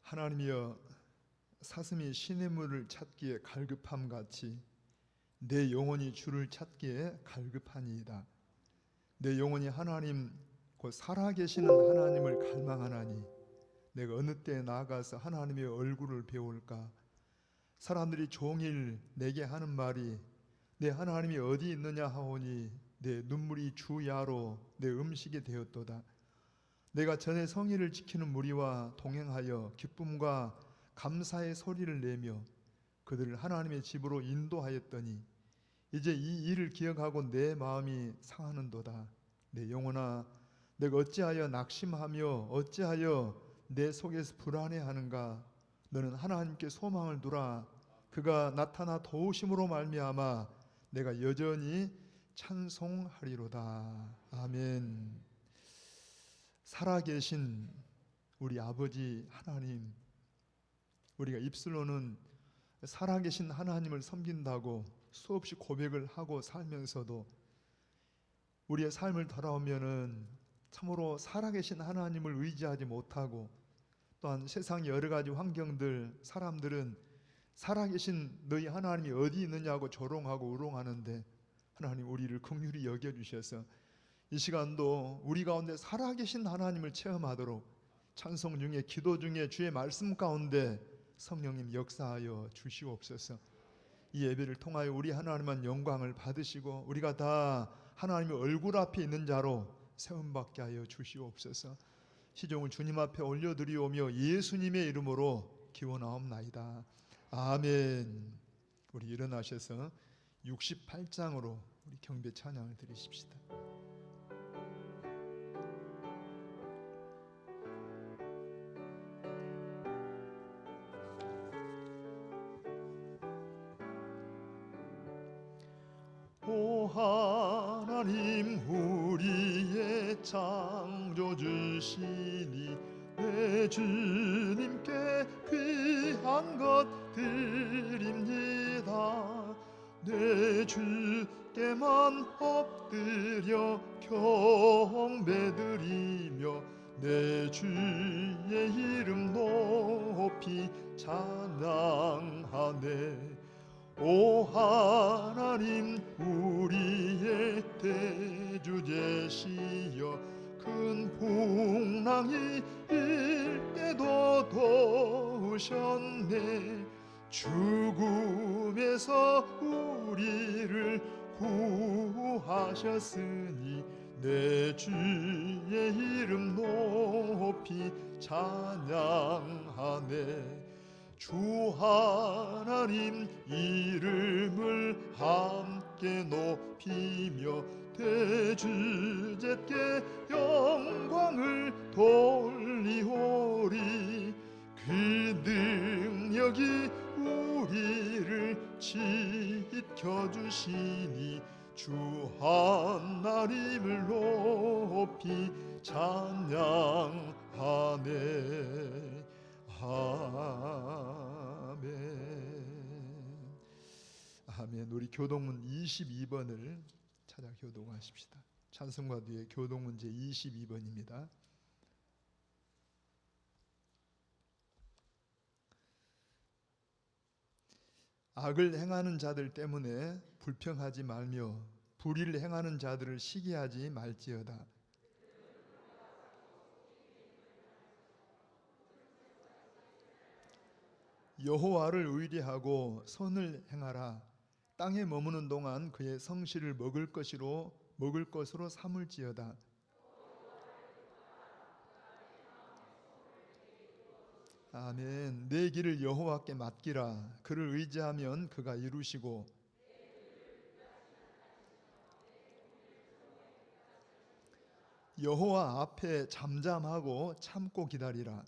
하나님이여, 사슴이 시냇물을 찾기에 갈급함 같이 내 영혼이 주를 찾기에 갈급하니이다. 내 영혼이 하나님 곧 살아계시는 하나님을 갈망하나니 내가 어느 때에 나아가서 하나님의 얼굴을 배울까? 사람들이 종일 내게 하는 말이 내 하나님이 어디 있느냐 하오니 내 눈물이 주야로 내 음식이 되었도다. 내가 전에 성의를 지키는 무리와 동행하여 기쁨과 감사의 소리를 내며 그들을 하나님의 집으로 인도하였더니 이제 이 일을 기억하고 내 마음이 상하는도다. 내 영혼아, 내가 어찌하여 낙심하며 어찌하여 내 속에서 불안해하는가? 너는 하나님께 소망을 두라. 그가 나타나 도우심으로 말미암아 내가 여전히 찬송하리로다. 아멘. 살아계신 우리 아버지 하나님, 우리가 입술로는 살아계신 하나님을 섬긴다고 수없이 고백을 하고 살면서도 우리의 삶을 돌아오면은 참으로 살아계신 하나님을 의지하지 못하고 또한 세상 여러 가지 환경들, 사람들은 살아계신 너희 하나님이 어디 있느냐고 조롱하고 우롱하는데 하나님 우리를 긍휼히 여겨주셔서 이 시간도 우리 가운데 살아계신 하나님을 체험하도록 찬송 중에 기도 중에 주의 말씀 가운데 성령님 역사하여 주시옵소서. 이 예배를 통하여 우리 하나님만 영광을 받으시고 우리가 다 하나님의 얼굴 앞에 있는 자로 세움받게 하여 주시옵소서. 시종을 주님 앞에 올려드리오며 예수님의 이름으로 기원하옵나이다. 아멘. 우리 일어나셔서 68장으로 우리 경배 찬양을 드리십시다. 오 하나님 우리의 창조주시니 내 주님께 귀한 것 드립니다. 내 주께만 엎드려 경배드리며 내 주의 이름 높이 찬양하네. 오 하나님 우리의 대주제시여 큰 풍랑이 일 때도 도우셨네. 죽음에서 우리를 구하셨으니 내 주의 이름 높이 찬양하네. 주 하나님 이름을 함께 높이며 대주제께 영광을 돌리오리. 그 능력이 우리를 지켜주시니 주 하나님을 높이 찬양하네. 아멘. 아멘. 우리 교동문 22번을 찾아 교동하십시다. 찬송가 뒤에 교동문제 22번입니다. 악을 행하는 자들 때문에 불평하지 말며 불의를 행하는 자들을 시기하지 말지어다. 여호와를 의뢰하고 선을 행하라. 땅에 머무는 동안 그의 성실을 먹을 것으로 삼을지어다. 아멘. 내 길을 여호와께 맡기라. 그를 의지하면 그가 이루시고 여호와 앞에 잠잠하고 참고 기다리라.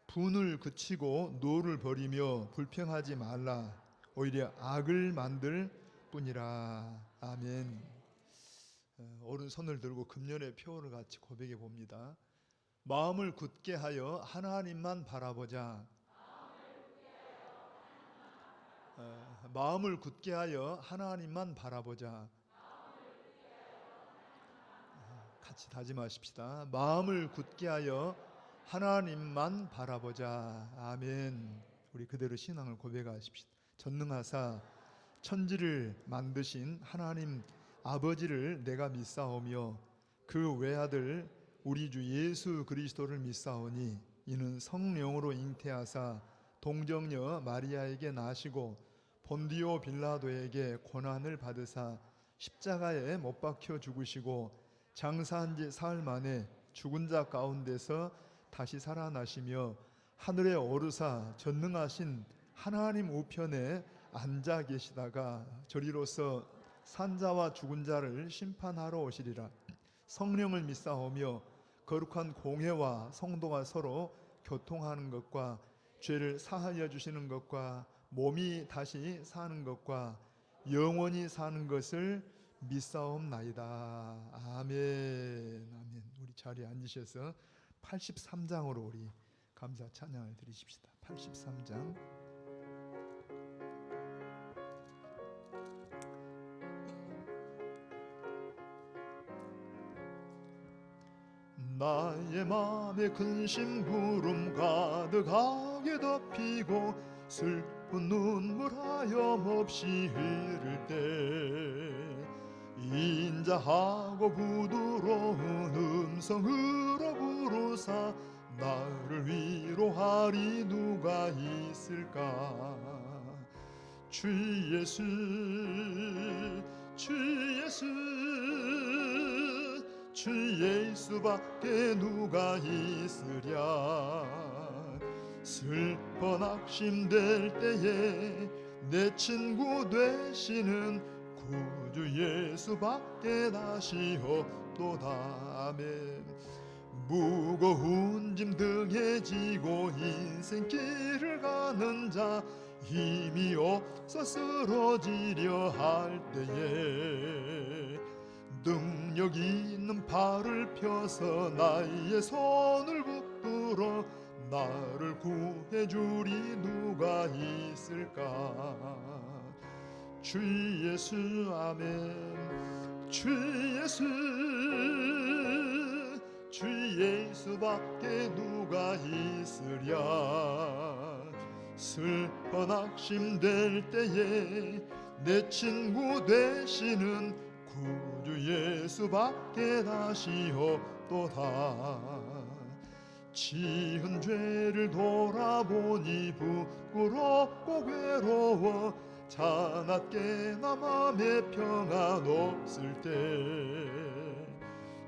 분을 그치고 노를 버리며 불평하지 말라. 오히려 악을 만들 뿐이라. 아멘. 오른손을 들고 금년의 표를 같이 고백해 봅니다. 마음을 굳게 하여 하나님만 바라보자. 마음을 굳게 하여 하나님만 바라보자. 같이 다짐하십시다. 마음을 굳게 하여 하나님만 바라보자. 아멘. 우리 그대로 신앙을 고백하십시다. 전능하사 천지를 만드신 하나님 아버지를 내가 믿사오며 그 외아들 우리 주 예수 그리스도를 믿사오니 이는 성령으로 잉태하사 동정녀 마리아에게 나시고 본디오 빌라도에게 고난을 받으사 십자가에 못 박혀 죽으시고 장사한 지 사흘 만에 죽은 자 가운데서 다시 살아나시며 하늘에 오르사 전능하신 하나님 우편에 앉아 계시다가 저리로서 산자와 죽은 자를 심판하러 오시리라. 성령을 믿사오며 거룩한 공회와 성도가 서로 교통하는 것과 죄를 사하여 주시는 것과 몸이 다시 사는 것과 영원히 사는 것을 믿사옵나이다. 아멘. 아멘. 우리 자리에 앉으셔서 83장으로 우리 감사 찬양을 드리십시다. 83장. 나의 맘에 근심 구름 가득하게 덮이고 슬픈 눈물 하염없이 흐를 때 인자하고 부드러운 음성으로 부르사 나를 위로하리 누가 있을까. 주 예수 주 예수 주 예수밖에 누가 있으랴. 슬퍼 낙심될 때에 내 친구 되시는 구주 예수밖에 다시 없도다. 아멘. 무거운 짐 등에 지고 인생길을 가는 자 힘이 없어 쓰러지려 할 때에 능력 있는 팔을 펴서 나의 손을 붙들어 나를 구해주리 누가 있을까. 주 예수 아멘. 주 예수 주 예수밖에 누가 있으랴. 슬퍼 낙심될 때에 내 친구 되시는 구주 예수밖에 다시 없도다. 지은 죄를 돌아보니 부끄럽고 괴로워 자나깨 나 맘에 평안 없을 때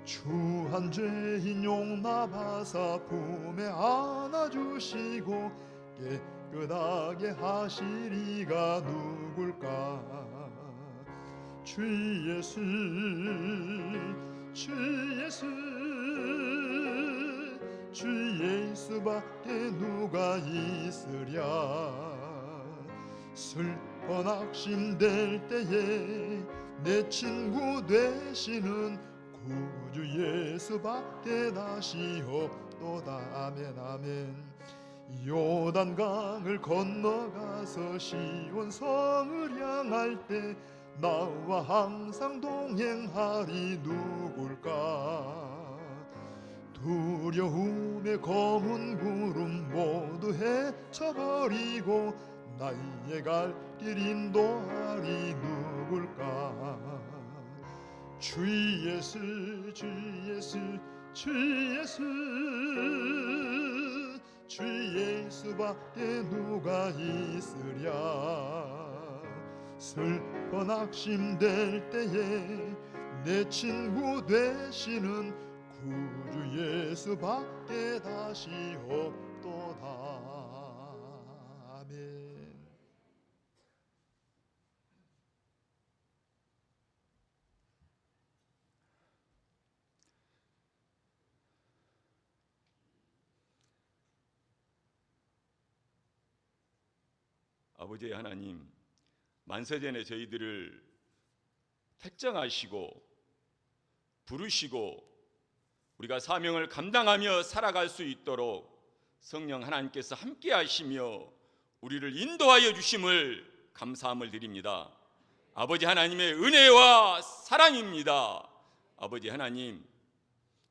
주한 죄인 용납하사 품에 안아주시고 깨끗하게 하시리가 누굴까. 주 예수 주 예수 주 예수밖에 누가 있으랴. 슬퍼 낙심될 때에 내 친구 되시는 구주 예수밖에 다시 없도다. 아멘 아멘. 요단강을 건너가서 시온성을 향할 때 나와 항상 동행하리 누굴까. 두려움의 검은 구름 모두 헤쳐버리고 나의 갈 길 인도하리 누굴까. 주 예수 주 예수 주 예수 주 예수밖에 누가 있으랴. 슬퍼 낙심될 때에 내 친구 되시는 구주 예수밖에 다시 없도다. 아멘. 아버지 하나님, 만세전에 저희들을 택정하시고 부르시고 우리가 사명을 감당하며 살아갈 수 있도록 성령 하나님께서 함께 하시며 우리를 인도하여 주심을 감사함을 드립니다. 아버지 하나님의 은혜와 사랑입니다. 아버지 하나님,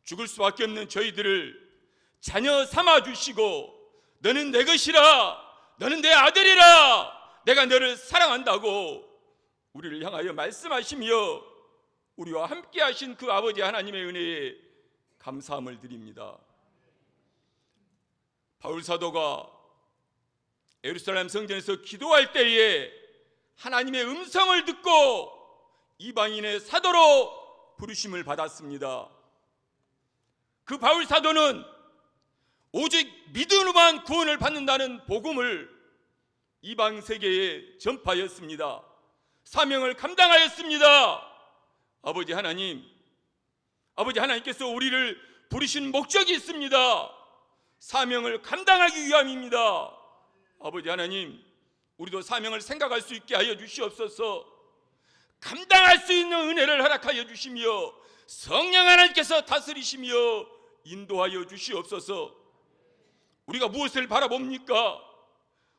죽을 수밖에 없는 저희들을 자녀 삼아 주시고 너는 내 것이라, 너는 내 아들이라, 내가 너를 사랑한다고 우리를 향하여 말씀하시며 우리와 함께 하신 그 아버지 하나님의 은혜에 감사함을 드립니다. 바울 사도가 예루살렘 성전에서 기도할 때에 하나님의 음성을 듣고 이방인의 사도로 부르심을 받았습니다. 그 바울 사도는 오직 믿음으로만 구원을 받는다는 복음을 이방 세계에 전파하였습니다. 사명을 감당하였습니다. 아버지 하나님께서 우리를 부르신 목적이 있습니다. 사명을 감당하기 위함입니다. 아버지 하나님, 우리도 사명을 생각할 수 있게 하여 주시옵소서. 감당할 수 있는 은혜를 허락하여 주시며 성령 하나님께서 다스리시며 인도하여 주시옵소서. 우리가 무엇을 바라봅니까?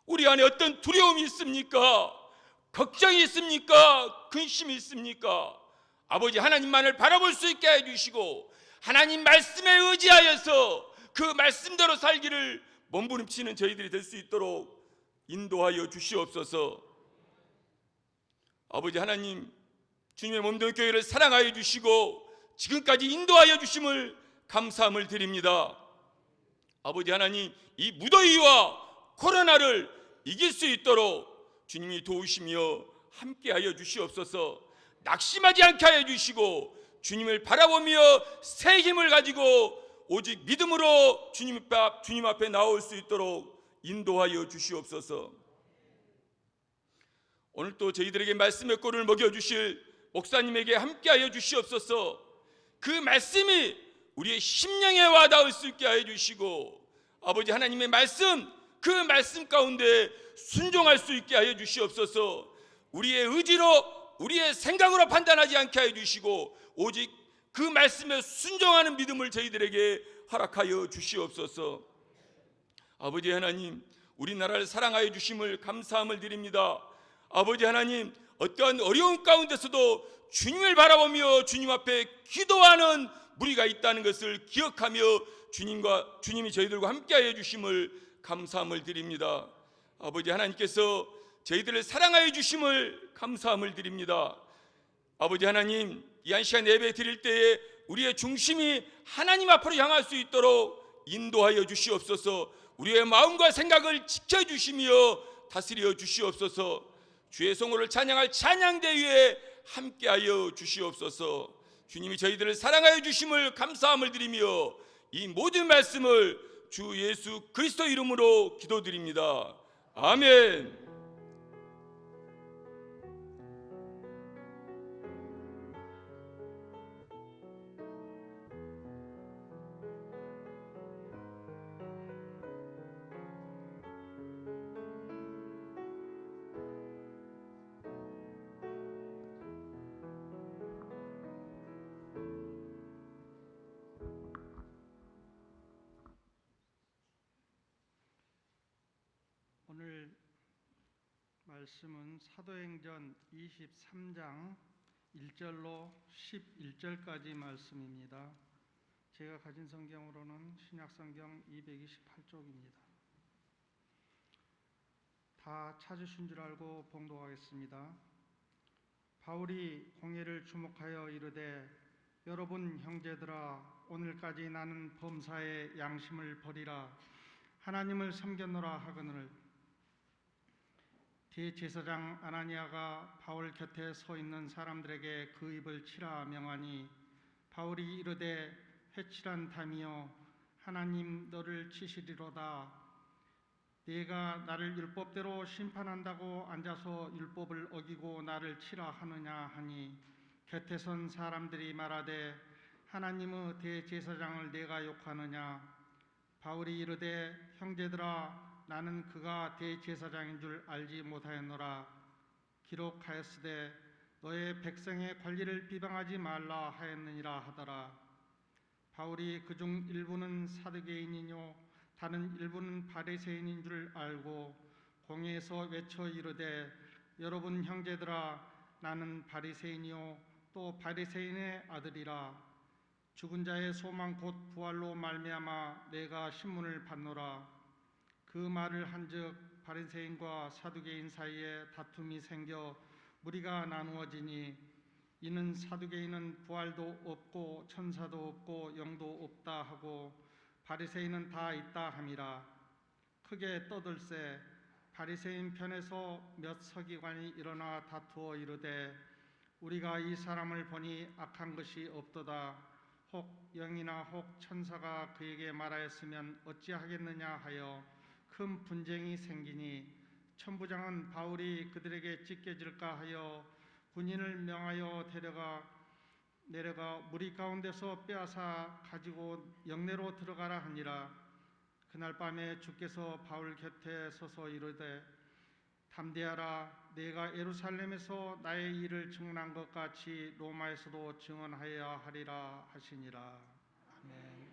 우리 안에 어떤 두려움이 있습니까? 걱정이 있습니까? 근심이 있습니까? 아버지 하나님만을 바라볼 수 있게 해주시고 하나님 말씀에 의지하여서 그 말씀대로 살기를 몸부림치는 저희들이 될 수 있도록 인도하여 주시옵소서. 아버지 하나님, 주님의 몸된 교회를 사랑하여 주시고 지금까지 인도하여 주심을 감사함을 드립니다. 아버지 하나님, 이 무더위와 코로나를 이길 수 있도록 주님이 도우시며 함께하여 주시옵소서. 낙심하지 않게 하여 주시고 주님을 바라보며 새 힘을 가지고 오직 믿음으로 주님 앞에 나올 수 있도록 인도하여 주시옵소서. 오늘 또 저희들에게 말씀의 꼴을 먹여주실 목사님에게 함께하여 주시옵소서. 그 말씀이 우리의 심령에 와닿을 수 있게 하여 주시고 아버지 하나님의 말씀, 그 말씀 가운데 순종할 수 있게 하여 주시옵소서. 우리의 의지로, 우리의 생각으로 판단하지 않게 하여 주시고 오직 그 말씀에 순종하는 믿음을 저희들에게 허락하여 주시옵소서. 아버지 하나님, 우리나라를 사랑하여 주심을 감사함을 드립니다. 아버지 하나님, 어떠한 어려움 가운데서도 주님을 바라보며 주님 앞에 기도하는 무리가 있다는 것을 기억하며 주님이 저희들과 함께하여 주심을 감사함을 드립니다. 아버지 하나님께서 저희들을 사랑하여 주심을 감사함을 드립니다. 아버지 하나님, 이 한 시간 예배 드릴 때에 우리의 중심이 하나님 앞으로 향할 수 있도록 인도하여 주시옵소서. 우리의 마음과 생각을 지켜주시며 다스려 주시옵소서. 주의 성호를 찬양할 찬양대회에 함께하여 주시옵소서. 주님이 저희들을 사랑하여 주심을 감사함을 드리며 이 모든 말씀을 주 예수 그리스도 이름으로 기도드립니다. 아멘. 오늘 말씀은 사도행전 23장 1절로 11절까지 말씀입니다. 제가 가진 성경으로는 신약성경 228쪽입니다. 다 찾으신 줄 알고 봉독하겠습니다. 바울이 공회를 주목하여 이르되 여러분 형제들아, 오늘까지 나는 범사의 양심을 버리라 하나님을 섬겼노라 하거늘 대제사장 아나니아가 바울 곁에 서 있는 사람들에게 그 입을 치라 명하니 바울이 이르되 회칠한 담이여, 하나님 너를 치시리로다. 네가 나를 율법대로 심판한다고 앉아서 율법을 어기고 나를 치라 하느냐 하니 곁에 선 사람들이 말하되 하나님의 대제사장을 내가 욕하느냐. 바울이 이르되 형제들아, 나는 그가 대제사장인 줄 알지 못하였노라. 기록하였으되 너의 백성의 관리를 비방하지 말라 하였느니라 하더라. 바울이 그중 일부는 사두개인이요 다른 일부는 바리새인인 줄 알고 공회에서 외쳐 이르되 여러분 형제들아, 나는 바리새인이요 또 바리새인의 아들이라. 죽은 자의 소망 곧 부활로 말미암아 내가 신문을 받노라. 그 말을 한즉 바리새인과 사두개인 사이에 다툼이 생겨 무리가 나누어지니 이는 사두개인은 부활도 없고 천사도 없고 영도 없다 하고 바리새인은 다 있다 함이라. 크게 떠들세 바리새인 편에서 몇 서기관이 일어나 다투어 이르되 우리가 이 사람을 보니 악한 것이 없도다. 혹 영이나 혹 천사가 그에게 말하였으면 어찌하겠느냐 하여 큰 분쟁이 생기니 천부장은 바울이 그들에게 찢겨질까 하여 군인을 명하여 내려가 무리 가운데서 빼앗아 가지고 영내로 들어가라 하니라. 그날 밤에 주께서 바울 곁에 서서 이르되 담대하라. 내가 예루살렘에서 나의 일을 증언한 것 같이 로마에서도 증언하여야 하리라 하시니라. 아멘.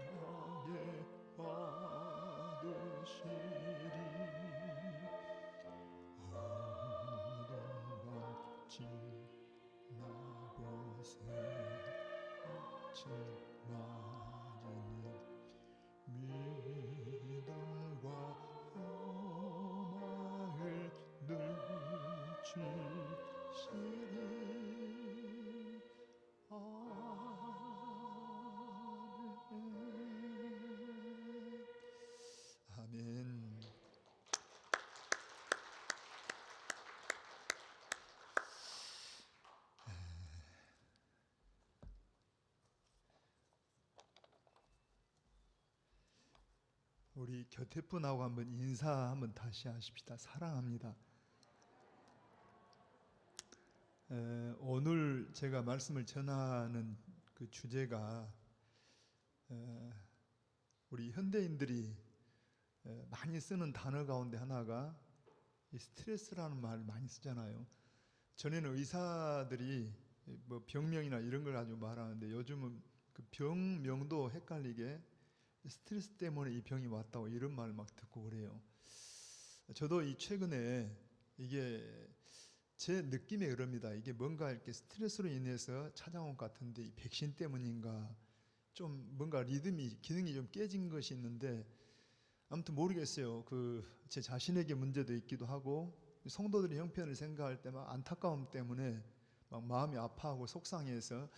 귀하게 받으시리. 어둠 밤 지나고새 아침 맞으니 믿음과 소망을 늘치시리. 아멘. 우리 곁에 분하고 한번 인사 한번 다시 하십시다. 사랑합니다. 오늘 제가 말씀을 전하는 그 주제가 우리 현대인들이 많이 쓰는 단어 가운데 하나가 이 스트레스라는 말을 많이 쓰잖아요. 전에는 의사들이 뭐 병명이나 이런 걸 가지고 말하는데 요즘은 그 병명도 헷갈리게 스트레스 때문에 이 병이 왔다고 이런 말을 막 듣고 그래요. 저도 이 최근에 이게 제 느낌에 그럽니다. 이게 뭔가 이렇게 스트레스로 인해서 찾아온 것 같은데 이 백신 때문인가, 좀 뭔가 리듬이 기능이 좀 깨진 것이 있는데 아무튼 모르겠어요. 그 제 자신에게 문제도 있기도 하고 성도들의 형편을 생각할 때 막 안타까움 때문에 막 마음이 아파하고 속상해서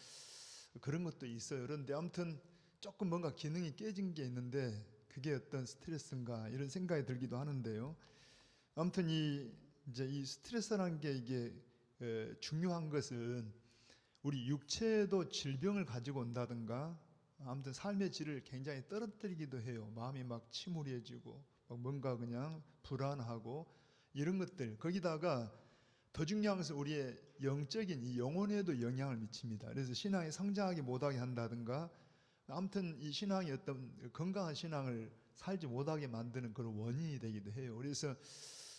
그런 것도 있어요. 그런데 아무튼 조금 뭔가 기능이 깨진 게 있는데 그게 어떤 스트레스인가 이런 생각이 들기도 하는데요. 아무튼 이제 이 스트레스라는 게 이게 중요한 것은 우리 육체도 질병을 가지고 온다든가 아무튼 삶의 질을 굉장히 떨어뜨리기도 해요. 마음이 막 침울해지고 막 뭔가 그냥 불안하고 이런 것들, 거기다가 더 중요한 것은 우리의 영적인 이 영혼에도 영향을 미칩니다. 그래서 신앙이 성장하기 못하게 한다든가 아무튼 이 신앙이 어떤 건강한 신앙을 살지 못하게 만드는 그런 원인이 되기도 해요. 그래서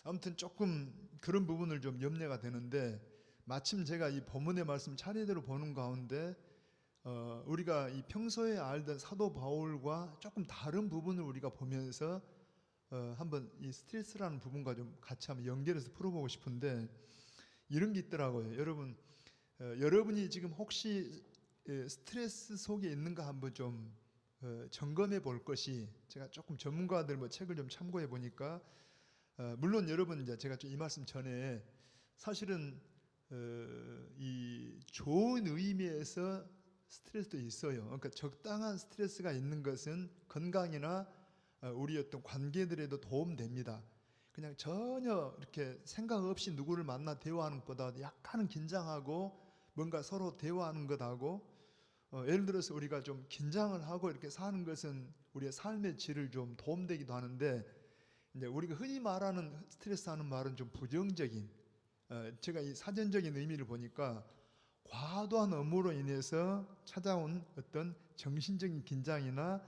아무튼 조금 그런 부분을 좀 염려가 되는데 마침 제가 이 본문의 말씀 차례대로 보는 가운데 우리가 이 평소에 알던 사도 바울과 조금 다른 부분을 우리가 보면서 한번 이 스트레스라는 부분과 좀 같이 한번 연결해서 풀어보고 싶은데 이런 게 있더라고요. 여러분, 여러분이 지금 혹시 스트레스 속에 있는가 한번 좀 점검해 볼 것이, 제가 조금 전문가들 뭐 책을 좀 참고해 보니까 물론 여러분 이제 제가 이 말씀 전에 사실은 이 좋은 의미에서 스트레스도 있어요. 그러니까 적당한 스트레스가 있는 것은 건강이나 우리 어떤 관계들에도 도움됩니다. 그냥 전혀 이렇게 생각 없이 누구를 만나 대화하는 것보다 약간은 긴장하고 뭔가 서로 대화하는 것하고 예를 들어서 우리가 좀 긴장을 하고 이렇게 사는 것은 우리의 삶의 질을 좀 도움되기도 하는데 이제 우리가 흔히 말하는 스트레스 하는 말은 좀 부정적인, 제가 이 사전적인 의미를 보니까 과도한 업무로 인해서 찾아온 어떤 정신적인 긴장이나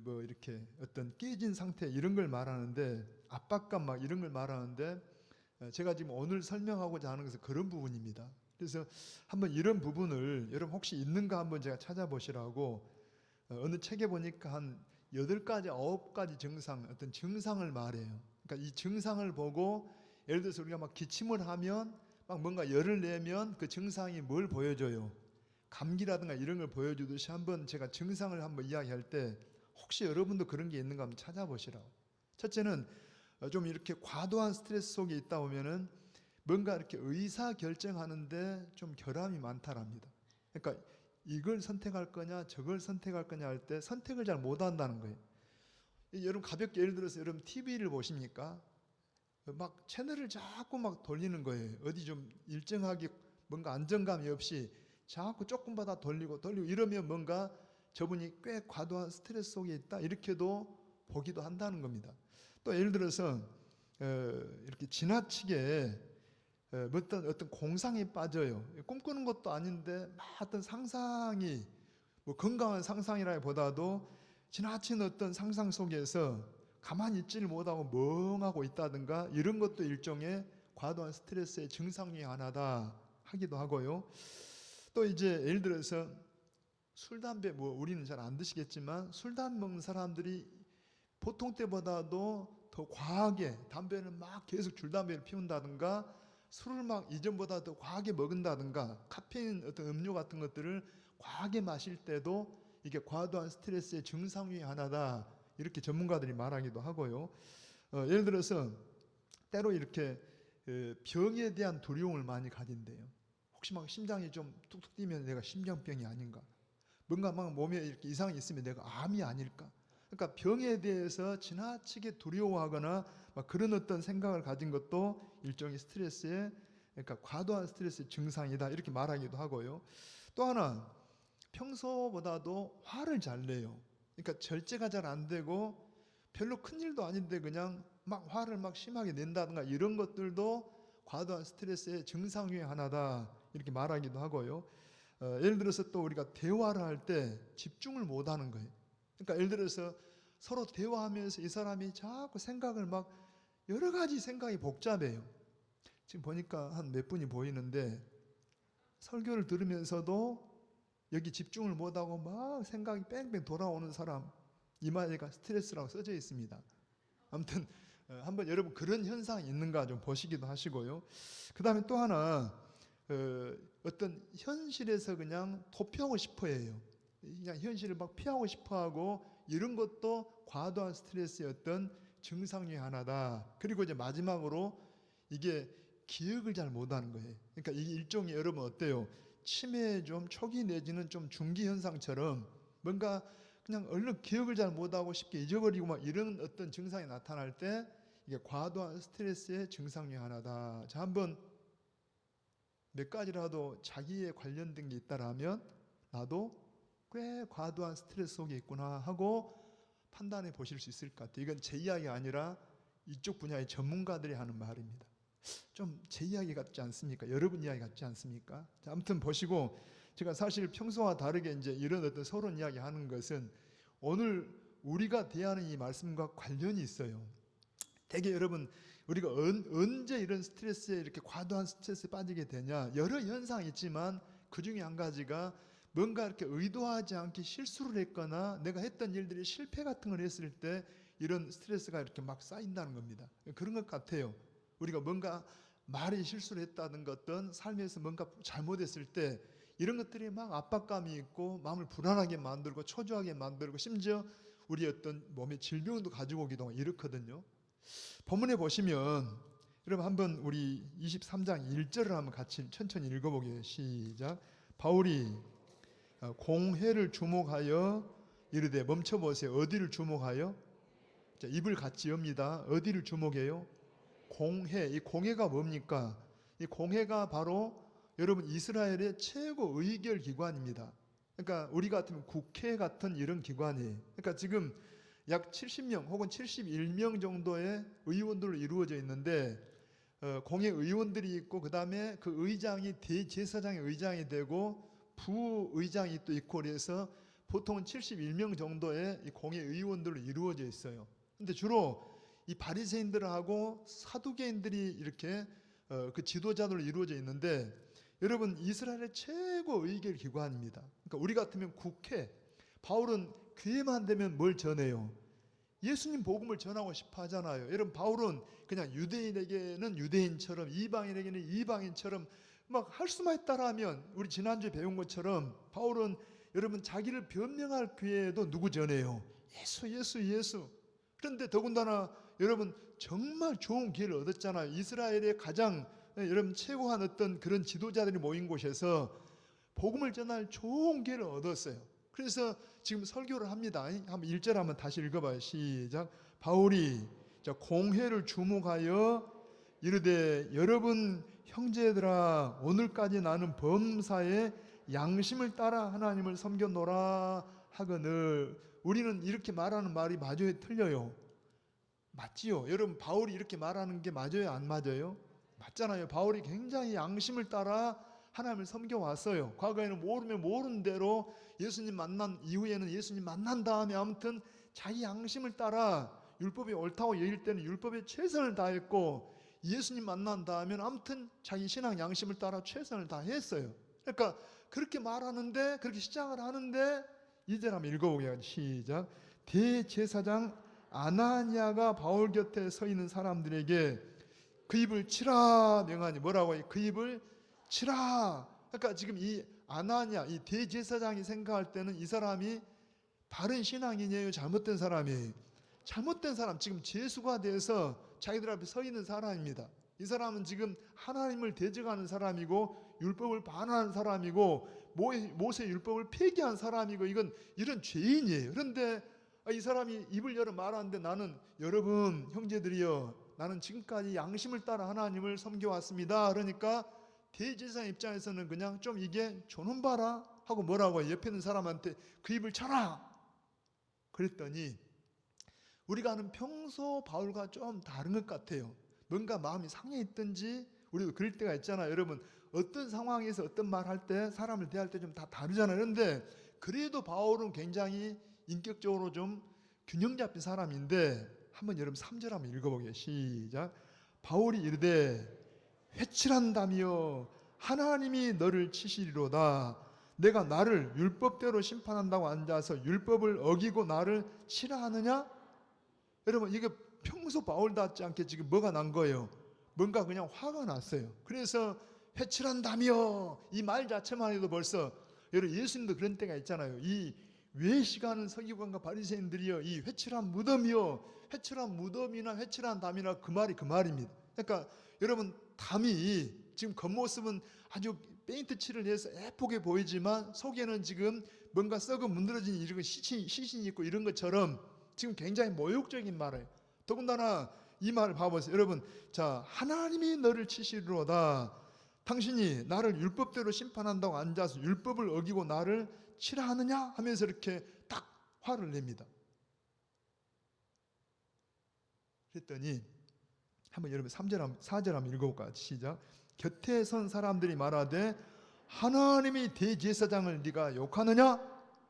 뭐 이렇게 어떤 깨진 상태 이런 걸 말하는데 압박감 막 이런 걸 말하는데 제가 지금 오늘 설명하고자 하는 것은 그런 부분입니다. 그래서 한번 이런 부분을 여러분 혹시 있는가 한번 제가 찾아보시라고 어느 책에 보니까 한 8가지, 9가지 증상, 어떤 증상을 말해요. 그러니까 이 증상을 보고 예를 들어서 우리가 막 기침을 하면 막 뭔가 열을 내면 그 증상이 뭘 보여줘요? 감기라든가 이런 걸 보여주듯이 한번 제가 증상을 한번 이야기할 때 혹시 여러분도 그런 게 있는가 한번 찾아보시라고. 첫째는 좀 이렇게 과도한 스트레스 속에 있다 보면은 뭔가 이렇게 의사 결정하는데 좀 결함이 많다랍니다. 그러니까 이걸 선택할 거냐 저걸 선택할 거냐 할 때 선택을 잘 못한다는 거예요. 여러분 가볍게 예를 들어서 여러분 TV를 보십니까? 막 채널을 자꾸 막 돌리는 거예요. 어디 좀 일정하게 뭔가 안정감이 없이 자꾸 조금마다 돌리고 이러면 뭔가 저분이 꽤 과도한 스트레스 속에 있다 이렇게도 보기도 한다는 겁니다. 또 예를 들어서 이렇게 지나치게 어떤 공상에 빠져요. 꿈꾸는 것도 아닌데 막 어떤 상상이 뭐 건강한 상상이라기보다도 지나친 어떤 상상 속에서 가만히 있지를 못하고 멍하고 있다든가 이런 것도 일종의 과도한 스트레스의 증상 중에 하나다 하기도 하고요. 또 이제 예를 들어서 술, 담배 뭐 우리는 잘 안 드시겠지만 술, 담배 먹는 사람들이 보통 때보다도 더 과하게 담배를 막 계속 줄담배를 피운다든가 술을 막 이전보다 더 과하게 먹은다든가 카페인 어떤 음료 같은 것들을 과하게 마실 때도 이게 과도한 스트레스의 증상 중에 하나다 이렇게 전문가들이 말하기도 하고요. 예를 들어서 때로 이렇게 병에 대한 두려움을 많이 가진대요. 혹시 막 심장이 좀 뚝뚝 뛰면 내가 심장병이 아닌가? 뭔가 막 몸에 이렇게 이상이 있으면 내가 암이 아닐까? 그러니까 병에 대해서 지나치게 두려워하거나 막 그런 어떤 생각을 가진 것도 일종의 스트레스의, 그러니까 과도한 스트레스의 증상이다 이렇게 말하기도 하고요. 또 하나 평소보다도 화를 잘 내요. 그러니까 절제가 잘 안 되고 별로 큰 일도 아닌데 그냥 막 화를 막 심하게 낸다든가 이런 것들도 과도한 스트레스의 증상 중에 하나다 이렇게 말하기도 하고요. 예를 들어서 또 우리가 대화를 할 때 집중을 못하는 거예요. 그러니까 예를 들어서 서로 대화하면서 이 사람이 자꾸 생각을 막 여러 가지 생각이 복잡해요. 지금 보니까 한 몇 분이 보이는데 설교를 들으면서도 여기 집중을 못하고 막 생각이 뺑뺑 돌아오는 사람, 이마에가 스트레스라고 써져 있습니다. 아무튼 한번 여러분 그런 현상이 있는가 좀 보시기도 하시고요. 그 다음에 또 하나 어떤 현실에서 그냥 도피하고 싶어 해요. 그냥 현실을 막 피하고 싶어 하고 이런 것도 과도한 스트레스의 어떤 증상 중에 하나다. 그리고 이제 마지막으로 이게 기억을 잘 못하는 거예요. 그러니까 이게 일종의 여러분 어때요? 치매 좀 초기 내지는 좀 중기 현상처럼 뭔가 그냥 얼른 기억을 잘 못하고 쉽게 잊어버리고 막 이런 어떤 증상이 나타날 때 이게 과도한 스트레스의 증상 중에 하나다. 자, 한번 몇 가지라도 자기에 관련된 게 있다라면 나도 꽤 과도한 스트레스 속에 있구나 하고 판단해 보실 수 있을 것 같아요. 이건 제 이야기가 아니라 이쪽 분야의 전문가들이 하는 말입니다. 좀 제 이야기 같지 않습니까? 여러분 이야기 같지 않습니까? 자, 아무튼 보시고 제가 사실 평소와 다르게 이제 이런 어떤 서론 이야기 하는 것은 오늘 우리가 대하는 이 말씀과 관련이 있어요. 되게 여러분 우리가 언제 이런 스트레스에 이렇게 과도한 스트레스에 빠지게 되냐, 여러 현상이 있지만 그 중에 한 가지가 뭔가 이렇게 의도하지 않게 실수를 했거나 내가 했던 일들이 실패 같은 걸 했을 때 이런 스트레스가 이렇게 막 쌓인다는 겁니다. 그런 것 같아요. 우리가 뭔가 말에 실수를 했다든 어떤 삶에서 뭔가 잘못했을 때 이런 것들이 막 압박감이 있고 마음을 불안하게 만들고 초조하게 만들고 심지어 우리 어떤 몸의 질병도 가지고 오기도 하고 이렇거든요. 본문에 보시면 여러분 한번 우리 23장 1절을 한번 같이 천천히 읽어보게요. 시작. 바울이 공회를 주목하여 이르되, 멈춰보세요. 어디를 주목하여? 자, 입을 같이 엽니다. 어디를 주목해요? 공회. 이 공회가 뭡니까? 이 공회가 바로 여러분 이스라엘의 최고 의결 기관입니다. 그러니까 우리 같으면 국회 같은 이런 기관이에요. 그러니까 지금 약 70명 혹은 71명 정도의 의원들로 이루어져 있는데 공회 의원들이 있고 그 다음에 그 의장이 대제사장의 의장이 되고 부의장이 또 있고 그래서 보통은 71명 정도의 이 공회 의원들로 이루어져 있어요. 근데 주로 이 바리새인들하고 사두개인들이 이렇게 그 지도자들로 이루어져 있는데 여러분 이스라엘의 최고 의결 기관입니다. 그러니까 우리 같으면 국회, 바울은 기회만 되면 뭘 전해요? 예수님 복음을 전하고 싶어 하잖아요. 여러분 바울은 그냥 유대인에게는 유대인처럼 이방인에게는 이방인처럼 막 할 수만 있다라 하면 우리 지난주에 배운 것처럼 바울은 여러분 자기를 변명할 기회에도 누구 전해요? 예수. 그런데 더군다나 여러분 정말 좋은 기회를 얻었잖아요. 이스라엘의 가장 여러분 최고한 어떤 그런 지도자들이 모인 곳에서 복음을 전할 좋은 기회를 얻었어요. 그래서 지금 설교를 합니다. 한번 1절 한번 다시 읽어봐요. 시작. 바울이 공회를 주목하여 이르되, 여러분 형제들아, 오늘까지 나는 범사에 양심을 따라 하나님을 섬겼노라 하거늘. 우리는 이렇게 말하는 말이 맞아요, 틀려요? 맞지요? 여러분 바울이 이렇게 말하는 게 맞아요, 안 맞아요? 맞잖아요. 바울이 굉장히 양심을 따라 하나님을 섬겨왔어요. 과거에는 모르면 모르는 대로 예수님 만난 이후에는 예수님 만난 다음에 아무튼 자기 양심을 따라 율법이 옳다고 여길 때는 율법에 최선을 다했고, 예수님 만난 다음에 아무튼 자기 신앙 양심을 따라 최선을 다했어요. 그러니까 그렇게 말하는데, 그렇게 시작을 하는데 2절 한번 읽어보게요. 시작. 대제사장 아나니아가 바울 곁에 서 있는 사람들에게 그 입을 치라 명하니. 뭐라고 해요? 그 입을 치라. 그러니까 지금 이 아나니아, 이 대제사장이 생각할 때는 이 사람이 바른 신앙인이에요, 잘못된 사람이에요? 잘못된 사람, 지금 죄수가 돼서 자기들 앞에 서 있는 사람입니다. 이 사람은 지금 하나님을 대적하는 사람이고 율법을 반하는 사람이고 모세 율법을 폐기한 사람이고 이런 죄인이에요. 그런데 이 사람이 입을 열어 말하는데, 나는 여러분 형제들이여, 나는 지금까지 양심을 따라 하나님을 섬겨왔습니다. 그러니까 대제사장 입장에서는 그냥 좀 이게 저놈 봐라 하고 뭐라고 해요? 옆에 있는 사람한테 그 입을 쳐라. 그랬더니 우리가 아는 평소 바울과 좀 다른 것 같아요. 뭔가 마음이 상해 있든지 우리도 그럴 때가 있잖아요. 여러분 어떤 상황에서 어떤 말 할 때 사람을 대할 때 좀 다 다르잖아요. 그런데 그래도 바울은 굉장히 인격적으로 좀 균형 잡힌 사람인데 한번 여러분 3절 한번 읽어보게요. 시작. 바울이 이르되 회칠한다며 하나님이 너를 치시리로다. 내가 나를 율법대로 심판한다고 앉아서 율법을 어기고 나를 치라 하느냐? 여러분 이게 평소 바울답지 않게 지금 뭐가 난 거예요? 뭔가 그냥 화가 났어요. 그래서 회칠한다며 이 말 자체만 해도 벌써 여러분 예수님도 그런 때가 있잖아요. 이 외식하는 서기관과 바리새인들이여 이 회칠한 무덤이요, 회칠한 무덤이나 회칠한 담이나 그 말이 그 말입니다. 그러니까 여러분 담이 지금 겉모습은 아주 페인트 칠을 해서 예쁘게 보이지만 속에는 지금 뭔가 썩은 문드러진 이런 시신이 있고 이런 것처럼 지금 굉장히 모욕적인 말이에요. 더군다나 이 말을 봐보세요. 여러분 자 하나님이 너를 치시리로다. 당신이 나를 율법대로 심판한다고 앉아서 율법을 어기고 나를 치라 하느냐 하면서 이렇게 딱 화를 냅니다. 그랬더니 한번 여러분 3절 4절 한번 읽어볼까요? 시작. 곁에 선 사람들이 말하되 하나님이 대제사장을 네가 욕하느냐?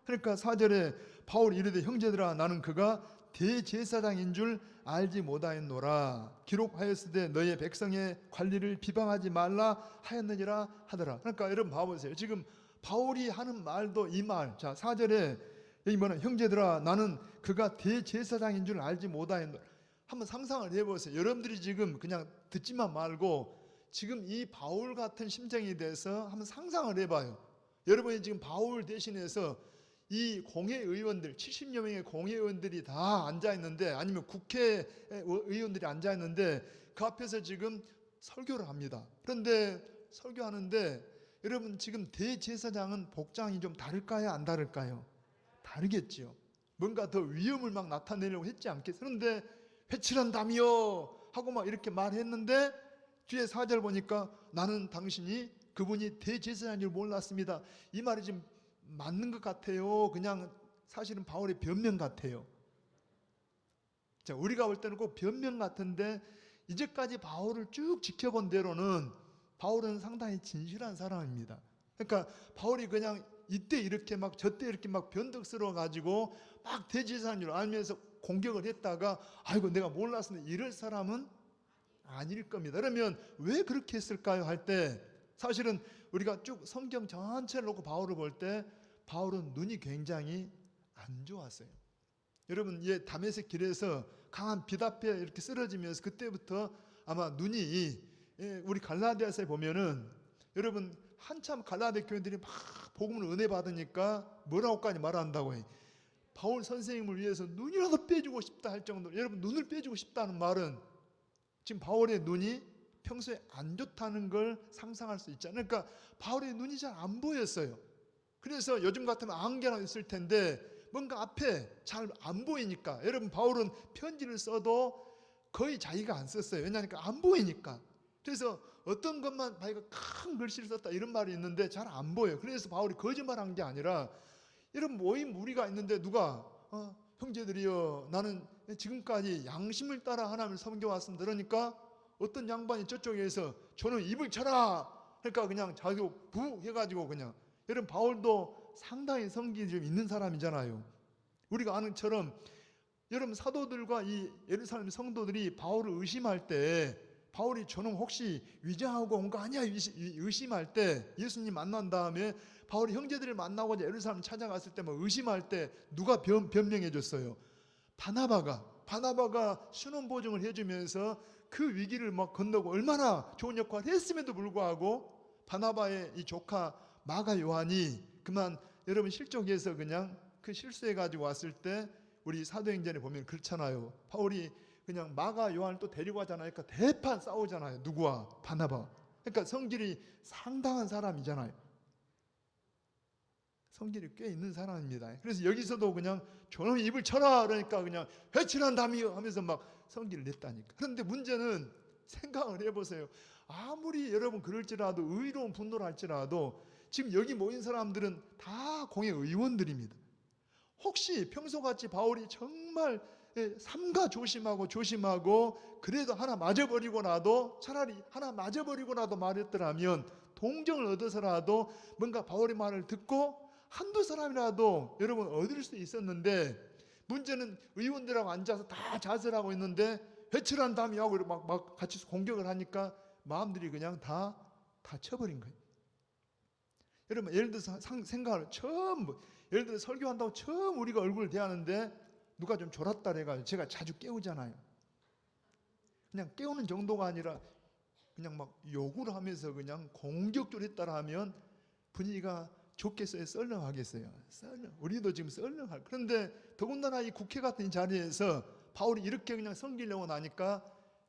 그러니까 4절에 바울이 이르되 형제들아 나는 그가 대제사장인 줄 알지 못하였노라. 기록하였으되 너의 백성의 관리를 비방하지 말라 하였느니라 하더라. 그러니까 여러분 봐보세요. 지금 바울이 하는 말도 이 말. 자 4절에 여기 뭐냐 형제들아 나는 그가 대제사장인 줄 알지 못하였노라. 한번 상상을 해보세요. 여러분들이 지금 그냥 듣지만 말고 지금 이 바울 같은 심정에 대해서 한번 상상을 해봐요. 여러분이 지금 바울 대신해서 이 공회의원들 70여 명의 공회의원들이 다 앉아있는데 아니면 국회의원들이 앉아있는데 그 앞에서 지금 설교를 합니다. 그런데 설교하는데 여러분 지금 대제사장은 복장이 좀 다를까요? 안 다를까요? 다르겠죠. 뭔가 더 위험을 막 나타내려고 했지 않겠어요? 그런데 회칠한다며 하고 막 이렇게 말했는데 뒤에 4절 보니까 나는 당신이 그분이 대제사장인 줄 몰랐습니다. 이 말이 지금 맞는 것 같아요. 그냥 사실은 바울의 변명 같아요. 자, 우리가 볼 때는 꼭 변명 같은데 이제까지 바울을 쭉 지켜본 대로는 바울은 상당히 진실한 사람입니다. 그러니까 바울이 그냥 이때 이렇게 막 저때 이렇게 막 변덕스러워 가지고 막 대제사장인 줄 알면서 공격을 했다가 아이고 내가 몰랐는데 이럴 사람은 아닐 겁니다. 그러면 왜 그렇게 했을까요? 할 때 사실은 우리가 쭉 성경 전체를 놓고 바울을 볼 때 바울은 눈이 굉장히 안 좋았어요. 여러분 다메섹 길에서 강한 빛 앞에 이렇게 쓰러지면서 그때부터 아마 눈이 우리 갈라디아서에 보면은 여러분 한참 갈라디아 교인들이 막 복음을 은혜 받으니까 뭐라고까지 말한다고 해요. 바울 선생님을 위해서 눈이라도 빼주고 싶다 할 정도로 여러분 눈을 빼주고 싶다는 말은 지금 바울의 눈이 평소에 안 좋다는 걸 상상할 수 있잖아요. 그러니까 바울의 눈이 잘 안 보였어요. 그래서 요즘 같으면 안개가 있을 텐데 뭔가 앞에 잘 안 보이니까 여러분 바울은 편지를 써도 거의 자기가 안 썼어요. 왜냐하니까 안 보이니까. 그래서 어떤 것만 자기가 큰 글씨를 썼다 이런 말이 있는데 잘 안 보여요. 그래서 바울이 거짓말한 게 아니라 여러분 모임 무리가 있는데 누가 형제들이여 나는 지금까지 양심을 따라 하나님을 섬겨왔습니다. 그러니까 어떤 양반이 저쪽에서 저는 입을 쳐라 그러니까 그냥 자기 부 해가지고 그냥 여러분 바울도 상당히 성질이 좀 있는 사람이잖아요. 우리가 아는 처럼 여러분 사도들과 이 예루살렘 성도들이 바울을 의심할 때 바울이 저는 혹시 위장하고 온 거 아니야 의심할 때 예수님 만난 다음에 바울이 형제들을 만나고자 예루살렘 찾아갔을 때 막 의심할 때 누가 변명해 줬어요? 바나바가 신원 보증을 해주면서 그 위기를 막 건너고 얼마나 좋은 역할을 했음에도 불구하고 바나바의 이 조카 마가 요한이 그만 여러분 실족해서 그냥 그 실수해 가지고 왔을 때 우리 사도행전에 보면 그렇잖아요. 바울이 그냥 마가 요한을 또 데리고 가잖아요. 그러니까 대판 싸우잖아요. 누구와? 바나바. 그러니까 성질이 상당한 사람이잖아요. 성질이 꽤 있는 사람입니다. 그래서 여기서도 그냥 저놈 입을 쳐라 그러니까 그냥 회칠한다며 하면서 막 성질을 냈다니까. 그런데 문제는 생각을 해보세요. 아무리 여러분 그럴지라도 의로운 분노를 할지라도 지금 여기 모인 사람들은 다 공회 의원들입니다. 혹시 평소같이 바울이 정말 삼가 조심하고 그래도 하나 맞아버리고 나도 차라리 하나 맞아버리고 나도 말했더라면 동정을 얻어서라도 뭔가 바울의 말을 듣고 한두 사람이라도 여러분 얻을 수 있었는데, 문제는 의원들하고 앉아서 다 자설하고 있는데 회칠한 담이하고 막 같이 공격을 하니까 마음들이 그냥 다 쳐버린 거예요. 여러분 예를 들어서 생각을 예를 들어 설교한다고 처음 우리가 얼굴을 대하는데 누가 좀 졸았다 그래가지고 제가 자주 깨우잖아요. 그냥 깨우는 정도가 아니라 그냥 막 욕을 하면서 그냥 공격적으로 했다라 하면 분위기가 좋겠어요? 썰렁하겠어요? 우리도 지금 썰렁할. 그런데 더군다나 이 국회 같은 자리에서 바울이 이렇게 그냥 섬기려고 나니까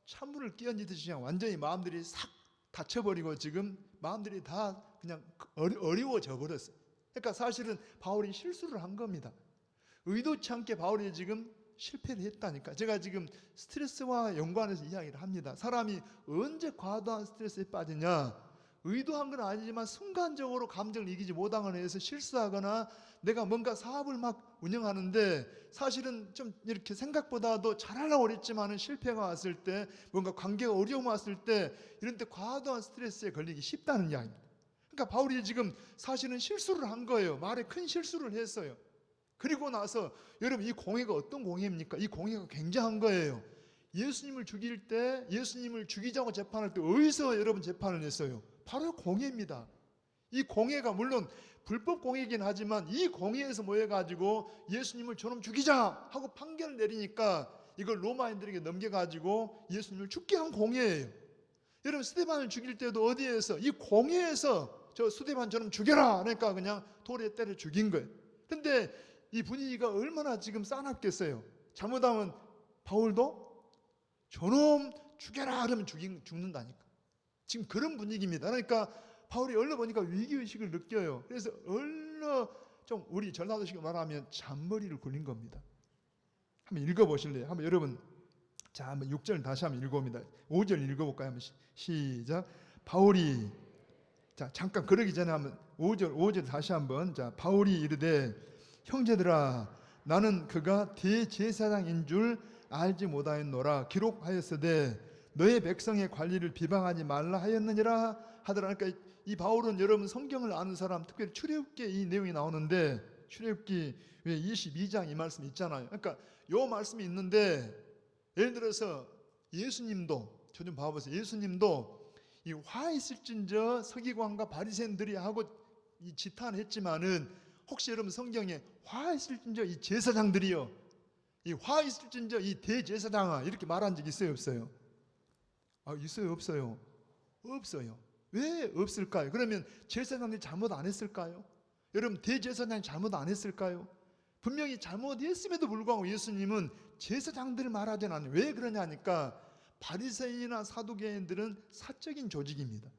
찬물을 끼얹듯이 그냥 완전히 마음들이 싹 닫혀버리고 지금 마음들이 다 그냥 어려워져 버렸어요. 그러니까 사실은 바울이 실수를 한 겁니다. 의도치 않게 바울이 지금 실패를 했다니까. 제가 지금 스트레스와 연관해서 이야기를 합니다. 사람이 언제 과도한 스트레스에 빠지냐? 의도한 건 아니지만 순간적으로 감정을 이기지 못하거나 해서 실수하거나 내가 뭔가 사업을 막 운영하는데 사실은 좀 이렇게 생각보다도 잘하려고 그랬지만은 실패가 왔을 때, 뭔가 관계가 어려움 왔을 때, 이런 때 과도한 스트레스에 걸리기 쉽다는 이야기입니다. 그러니까 바울이 지금 사실은 실수를 한 거예요. 말에 큰 실수를 했어요. 그리고 나서 여러분 이 공회가 어떤 공회입니까? 이 공회가 굉장한 거예요. 예수님을 죽이자고 재판할 때 어디서 여러분 재판을 했어요? 바로 공회입니다. 이 공회가 물론 불법 공회이긴 하지만 이 공회에서 모여가지고 예수님을 저놈 죽이자 하고 판결을 내리니까 이걸 로마인들에게 넘겨가지고 예수님을 죽게 한 공회예요. 여러분 스데반을 죽일 때도 어디에서? 이 공회에서 저 스데반 저놈 죽여라 그러니까 그냥 돌에 때려 죽인 거예요. 근데 이 분위기가 얼마나 지금 싸납겠어요. 잘못하면 바울도 저놈 죽여라 그러면 죽는다니까. 지금 그런 분위기입니다. 그러니까 바울이 얼른 보니까 위기의식을 느껴요. 그래서 얼른 좀 우리 전라도식으로 말하면 잔머리를 굴린 겁니다. 한번 읽어보실래요? 한번 여러분 자 한번 6절 다시 한번 읽어봅니다. 5절 읽어볼까요? 한번 시작. 바울이 자 잠깐 그러기 전에 한번 5절 다시 한번. 자 바울이 이르되 형제들아 나는 그가 대제사장인 줄 알지 못하였노라. 기록하였으되 너의 백성의 관리를 비방하지 말라 하였느니라 하더라. 그러니까 이 바울은 여러분 성경을 아는 사람, 특별히 출애굽기에 이 내용이 나오는데 출애굽기 22장 이 말씀 있잖아요. 그러니까 요 말씀이 있는데 예를 들어서 예수님도 저 좀 봐보세요. 예수님도 이 화 있을진저 서기관과 바리새인들이 하고 이 지탄했지만은 혹시 여러분 성경에 화 있을진저 이 제사장들이요, 이 화 있을진저 이 대제사장아 이렇게 말한 적 있어요 없어요? 있어요 없어요? 없어요. 왜 없을까요? 그러면 제사장들이 잘못 안 했을까요? 여러분 대제사장이 잘못 안 했을까요? 분명히 잘못했음에도 불구하고 예수님은 제사장들을 말하지 않아요. 왜 그러냐니까 바리새인이나 사두개인들은 사적인 조직입니다.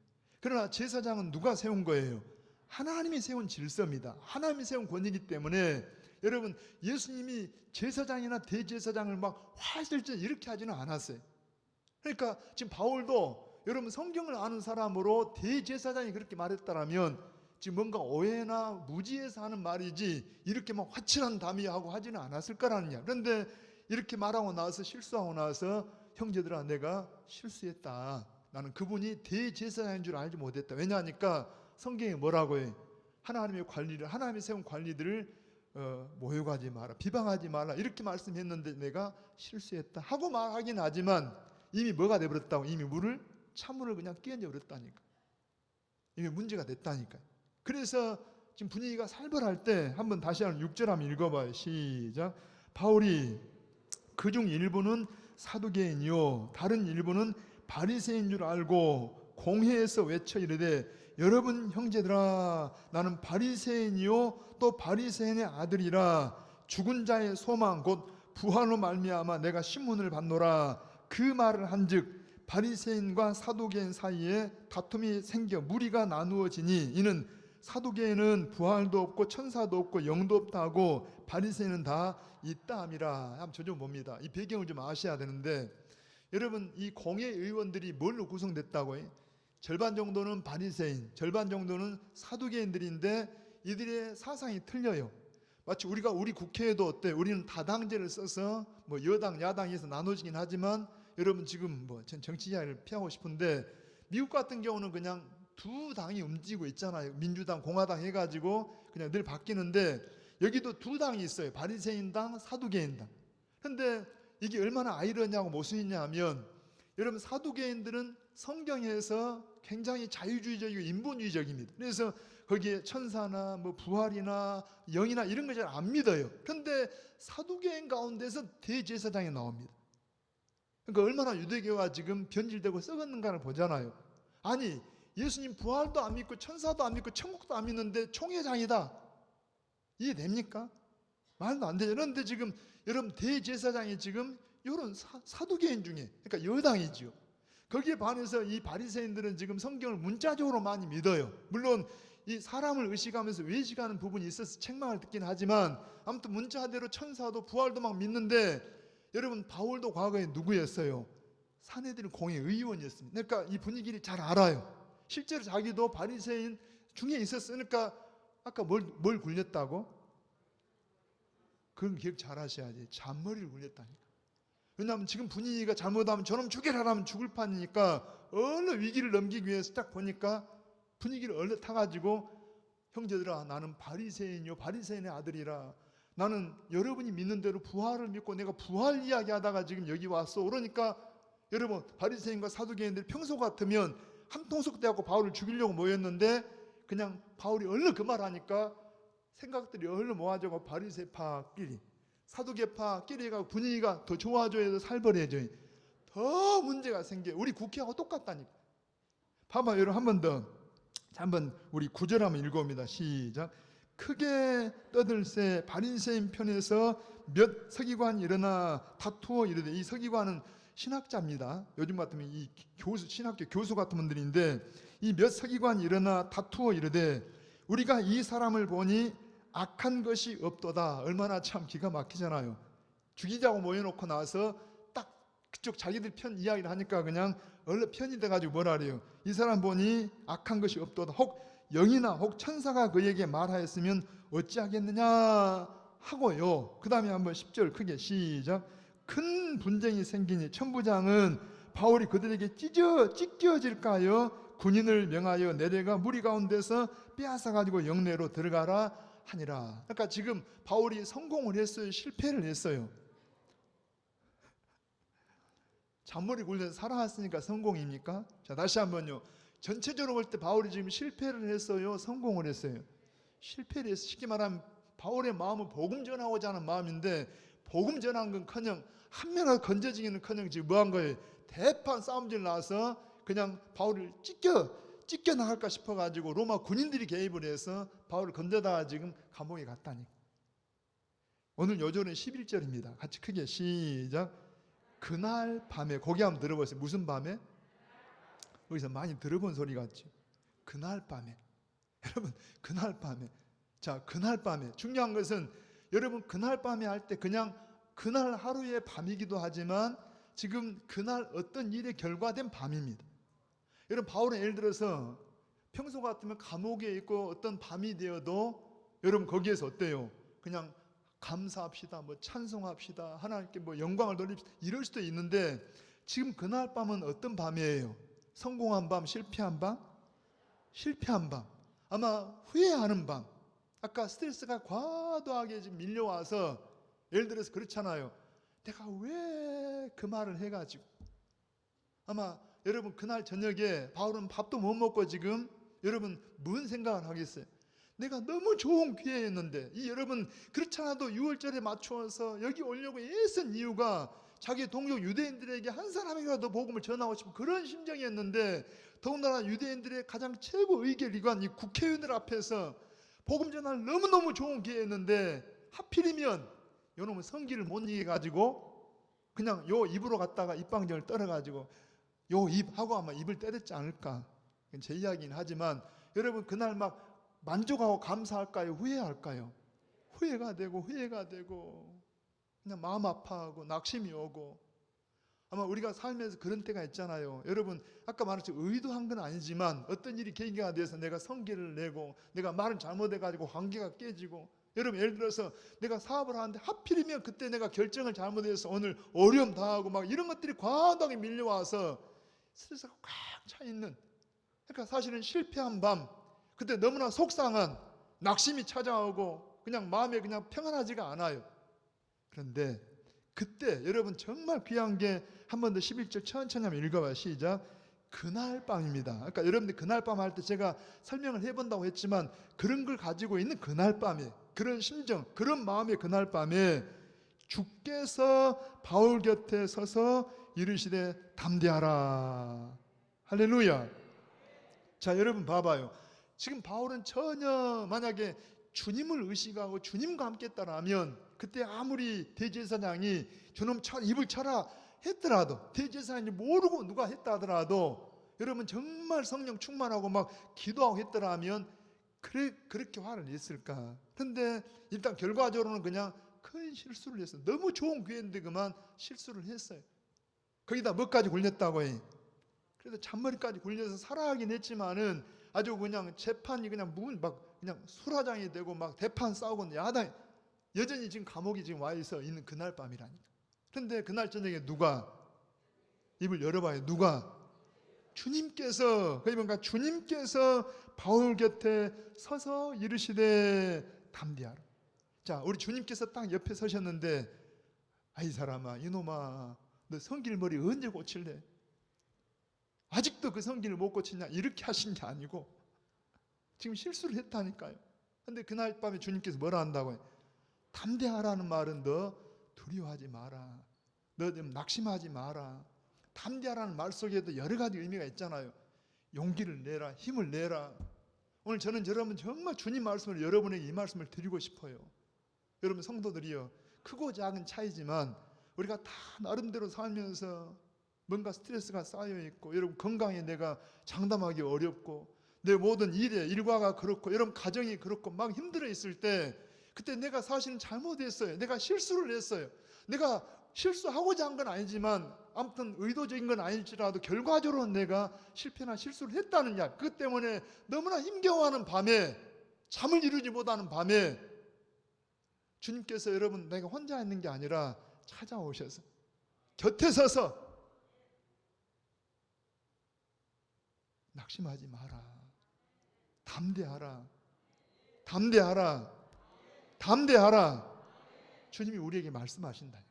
그러나 제사장은 누가 세운 거예요? 하나님이 세운 질서입니다. 하나님이 세운 권위이기 때문에 여러분 예수님이 제사장이나 대제사장을 막 화실질 이렇게 하지는 않았어요. 그러니까 지금 바울도 여러분 성경을 아는 사람으로 대제사장이 그렇게 말했다라면 지금 뭔가 오해나 무지해서 하는 말이지 이렇게 막 화칠한 담의하고 하지는 않았을 거라는 이야. 그런데 이렇게 말하고 나서 실수하고 나서 형제들아 내가 실수했다. 나는 그분이 대제사장인 줄 알지 못했다. 왜냐하니까 성경에 뭐라고 해? 하나님이 세운 관리들을 모욕하지 마라, 비방하지 마라 이렇게 말씀했는데 내가 실수했다 하고 말하긴 하지만 이미 뭐가 돼버렸다고? 이미 찬물을 그냥 끼얹어 버렸다니까. 이미 문제가 됐다니까. 그래서 지금 분위기가 살벌할 때 한번 다시 한번 6절 한번 읽어봐요. 시작. 바울이 그중 일부는 사두개인이요 다른 일부는 바리새인 줄 알고 공회에서 외쳐 이르되 여러분 형제들아 나는 바리새인이요 또 바리새인의 아들이라 죽은 자의 소망 곧 부활로 말미암아 내가 신문을 받노라. 그 말을 한즉 바리새인과 사두개인 사이에 다툼이 생겨 무리가 나누어지니 이는 사두개인은 부활도 없고 천사도 없고 영도 없다 하고 바리새인은 다 있다 함이라. 한번 저 좀 봅니다. 이 배경을 좀 아셔야 되는데 여러분 이 공회 의원들이 뭘로 구성됐다고 해요? 절반 정도는 바리새인, 절반 정도는 사두개인들인데 이들의 사상이 틀려요. 마치 우리 국회에도 어때? 우리는 다당제를 써서 뭐 여당 야당에서 나눠지긴 하지만 여러분 지금 뭐 전 정치 이야기를 피하고 싶은데 미국 같은 경우는 그냥 두 당이 움직이고 있잖아요. 민주당, 공화당 해가지고 그냥 늘 바뀌는데 여기도 두 당이 있어요. 바리새인당, 사두개인당. 근데 이게 얼마나 아이러니하고 모순이냐 하면 여러분 사두개인들은 성경에서 굉장히 자유주의적이고 인본주의적입니다. 그래서 거기에 천사나 뭐 부활이나 영이나 이런 거 잘 안 믿어요. 근데 사두개인 가운데서 대제사장이 나옵니다. 그러니까 얼마나 유대교가 지금 변질되고 썩었는가를 보잖아요. 아니 예수님 부활도 안 믿고 천사도 안 믿고 천국도 안 믿는데 총회장이다. 이해됩니까? 말도 안 되죠. 그런데 지금 여러분 대제사장이 지금 이런 사두개인 중에 그러니까 여당이지요. 거기에 반해서 이 바리새인들은 지금 성경을 문자적으로 많이 믿어요. 물론 이 사람을 의식하면서 외식하는 부분이 있어서 책망을 듣긴 하지만 아무튼 문자대로 천사도 부활도 막 믿는데 여러분 바울도 과거에 누구였어요? 사내들 공회 의원이었습니다. 그러니까 이 분위기를 잘 알아요. 실제로 자기도 바리새인 중에 있었으니까 아까 뭘 굴렸다고? 그런 기억 잘 하셔야지. 잔머리를 굴렸다니까. 왜냐하면 지금 분위기가 잘못하면 저놈 죽여라라면 죽을 판이니까 얼른 위기를 넘기기 위해서 딱 보니까 분위기를 얼른 타가지고 형제들아 나는 바리새인이요 바리새인의 아들이라 나는 여러분이 믿는 대로 부활을 믿고 내가 부활 이야기하다가 지금 여기 왔어. 그러니까 여러분 바리새인과 사두개인들 평소 같으면 한통속 돼갖고 바울을 죽이려고 모였는데 그냥 바울이 얼른 그 말하니까 생각들이 얼른 모아져서 바리새파끼리 사두개파끼리가 분위기가 더 좋아져야 살벌해져요. 더 문제가 생겨. 우리 국회하고 똑같다니까. 봐봐 여러분 한 번 더. 한번 우리 9절 한번 읽어봅니다. 시작. 크게 떠들새 바리새인 편에서 몇 서기관이 일어나 다투어 이르되 이 서기관은 신학자입니다. 요즘 같으면 이 교수 신학교 교수 같은 분들인데 이 몇 서기관이 일어나 다투어 이르되 우리가 이 사람을 보니 악한 것이 없도다. 얼마나 참 기가 막히잖아요. 죽이자고 모여놓고 나서 딱 그쪽 자기들 편 이야기를 하니까 그냥 얼른 편이 돼가지고 뭐라 그래요. 이 사람 보니 악한 것이 없도다. 혹 영이나 혹 천사가 그에게 말하였으면 어찌하겠느냐 하고요. 그 다음에 한번 10절 크게 시작. 큰 분쟁이 생기니 천부장은 바울이 그들에게 찢겨질까요? 군인을 명하여 내려가 무리 가운데서 빼앗아가지고 영내로 들어가라 하니라. 그러니까 지금 바울이 성공을 했어요? 실패를 했어요? 잔머리 굴려서 살아왔으니까 성공입니까? 자 다시 한번요. 전체적으로 볼 때 바울이 지금 실패를 했어요? 성공을 했어요? 실패를 했어요. 쉽게 말하면 바울의 마음은 복음 전하고자 하는 마음인데 복음 전한 건커녕 한 명을 건져지기는커녕 지금 뭐한 거예요? 대판 싸움질 나서 그냥 바울을 찢겨 나갈까 싶어가지고 로마 군인들이 개입을 해서 바울을 건져다가 지금 감옥에 갔다니까. 오늘 요절은 11절입니다. 같이 크게 시작. 그날 밤에 거기 한번 들어보세요. 무슨 밤에? 여기서 많이 들어본 소리 같죠. 그날 밤에. 여러분 그날 밤에. 자 그날 밤에 중요한 것은 여러분 그날 밤에 할 때 그냥 그날 하루의 밤이기도 하지만 지금 그날 어떤 일에 결과된 밤입니다. 여러분 바울은 예를 들어서 평소 같으면 감옥에 있고 어떤 밤이 되어도 여러분 거기에서 어때요? 그냥 감사합시다, 뭐 찬송합시다, 하나님께 뭐 영광을 돌립시다 이럴 수도 있는데 지금 그날 밤은 어떤 밤이에요? 성공한 밤, 실패한 밤? 실패한 밤. 아마 후회하는 밤. 아까 스트레스가 과도하게 지금 밀려와서 예를 들어서 그렇잖아요. 내가 왜 그 말을 해가지고 아마 여러분 그날 저녁에 바울은 밥도 못 먹고 지금 여러분 뭔 생각을 하겠어요? 내가 너무 좋은 기회였는데 이 여러분 그렇잖아도 6월절에 맞추어서 여기 오려고 애쓴 이유가 자기 동족 유대인들에게 한 사람이라도 복음을 전하고 싶은 그런 심정이었는데 더군다나 유대인들의 가장 최고 의결기관 이 국회의원들 앞에서 복음 전할 너무너무 좋은 기회였는데 하필이면 요놈은 성기를 못 이겨가지고 그냥 요 입으로 갔다가 입방정을 떨어가지고 요 입하고 아마 입을 때렸지 않을까. 제 이야기는 하지만 여러분 그날 막 만족하고 감사할까요? 후회할까요? 후회가 되고 그냥 마음 아파하고 낙심이 오고 아마 우리가 살면서 그런 때가 있잖아요. 여러분 아까 말했죠. 의도한 건 아니지만 어떤 일이 계기가 돼서 내가 성기를 내고 내가 말을 잘못해가지고 관계가 깨지고 여러분 예를 들어서 내가 사업을 하는데 하필이면 그때 내가 결정을 잘못해서 오늘 어려움 당하고 막 이런 것들이 과다하게 밀려와서 스트레스가 꽉 차 있는, 그러니까 사실은 실패한 밤, 그때 너무나 속상한 낙심이 찾아오고 그냥 마음에 그냥 평안하지가 않아요. 그런데 그때 여러분 정말 귀한 게 한 번 더 11절 천천히 한번 읽어봐요. 시작. 그날 밤입니다. 그러니까 여러분들 그날 밤 할 때 제가 설명을 해본다고 했지만 그런 걸 가지고 있는 그날 밤에, 그런 심정, 그런 마음의 그날 밤에 주께서 바울 곁에 서서 이르시되 담대하라. 할렐루야. 자, 여러분 봐봐요. 지금 바울은 전혀 만약에 주님을 의식하고 주님과 함께 했다라면 그때 아무리 대제사장이 저놈 입을 쳐라 했더라도, 대제사장이 모르고 누가 했다 하더라도 여러분 정말 성령 충만하고 막 기도하고 했더라면 그렇게 화를 냈을까? 근데 일단 결과적으로는 그냥 큰 실수를 했어요. 너무 좋은 기회인데 그만 실수를 했어요. 거기다 뭐까지 굴렸다고 해. 그래서 잔머리까지 굴려서 살아가긴 했지만은 아주 그냥 재판이 그냥 그냥 수라장이 되고 막 대판 싸우고 야당, 여전히 지금 감옥에 지금 와 있어 있는 그날 밤이라니까. 그런데 그날 저녁에 누가 입을 열어봐요. 누가? 주님께서, 그러니까 주님께서 바울 곁에 서서 이르시되 담대하라. 자, 우리 주님께서 딱 옆에 서셨는데, 아이 사람아, 이놈아, 너 성길머리 언제 고칠래? 아직도 그 성길을 못 고치냐? 이렇게 하신 게 아니고 지금 실수를 했다니까요. 근데 그날 밤에 주님께서 뭐라 한다고 해요? 담대하라는 말은 너 두려워하지 마라. 너 좀 낙심하지 마라. 담대하라는 말 속에도 여러 가지 의미가 있잖아요. 용기를 내라, 힘을 내라. 오늘 저는 여러분 정말 주님 말씀을 여러분에게 이 말씀을 드리고 싶어요. 여러분 성도들이요, 크고 작은 차이지만 우리가 다 나름대로 살면서 뭔가 스트레스가 쌓여 있고, 여러분 건강에 내가 장담하기 어렵고, 내 모든 일과가 그렇고, 여러분 가정이 그렇고 막 힘들어 있을 때, 그때 내가 사실은 잘못했어요. 내가 실수를 했어요. 내가 실수하고자 한 건 아니지만 아무튼 의도적인 건 아닐지라도 결과적으로는 내가 실패나 실수를 했다는 야, 그것 때문에 너무나 힘겨워하는 밤에, 잠을 이루지 못하는 밤에 주님께서 여러분 내가 혼자 있는 게 아니라 찾아오셔서 곁에 서서 낙심하지 마라, 담대하라, 담대하라, 담대하라. 주님이 우리에게 말씀하신다.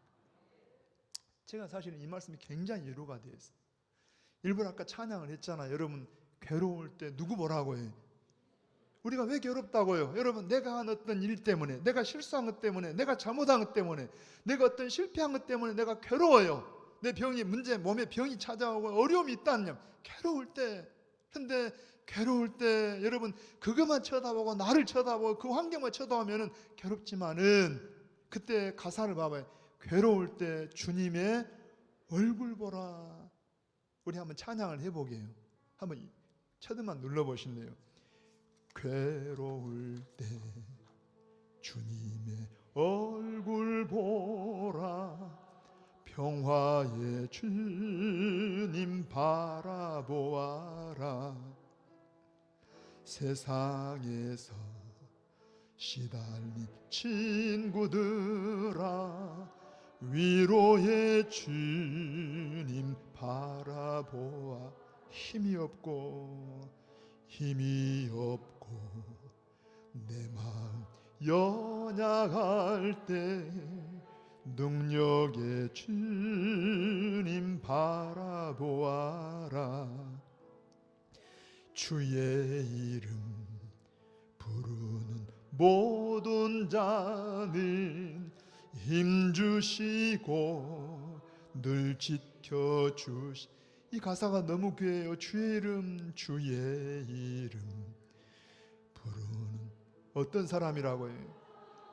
제가 사실은 이 말씀이 굉장히 위로가 되어 있어요. 일부러 아까 찬양을 했잖아요. 여러분 괴로울 때 누구 뭐라고 해요? 우리가 왜 괴롭다고요? 여러분 내가 한 어떤 일 때문에, 내가 실수한 것 때문에, 내가 잘못한 것 때문에, 내가 어떤 실패한 것 때문에 내가 괴로워요. 내 병이 몸에 병이 찾아오고 어려움이 있다는, 괴로울 때. 근데 괴로울 때 여러분 그것만 쳐다보고 나를 쳐다보고 그 환경만 쳐다보면은 괴롭지만은, 그때 가사를 봐봐요. 괴로울 때 주님의 얼굴 보라. 우리 한번 찬양을 해보게요. 한번 차드만 눌러보실래요? 괴로울 때 주님의 얼굴 보라. 평화의 주님 바라보아라. 세상에서 시달린 친구들아, 위로의 주님 바라보아. 힘이 없고 내 마음 연약할 때 능력의 주님 바라보아라. 주의 이름 부르는 모든 자는 힘주시고 늘 지켜주시. 이 가사가 너무 귀해요. 주의 이름 부르는 어떤 사람이라고 해요?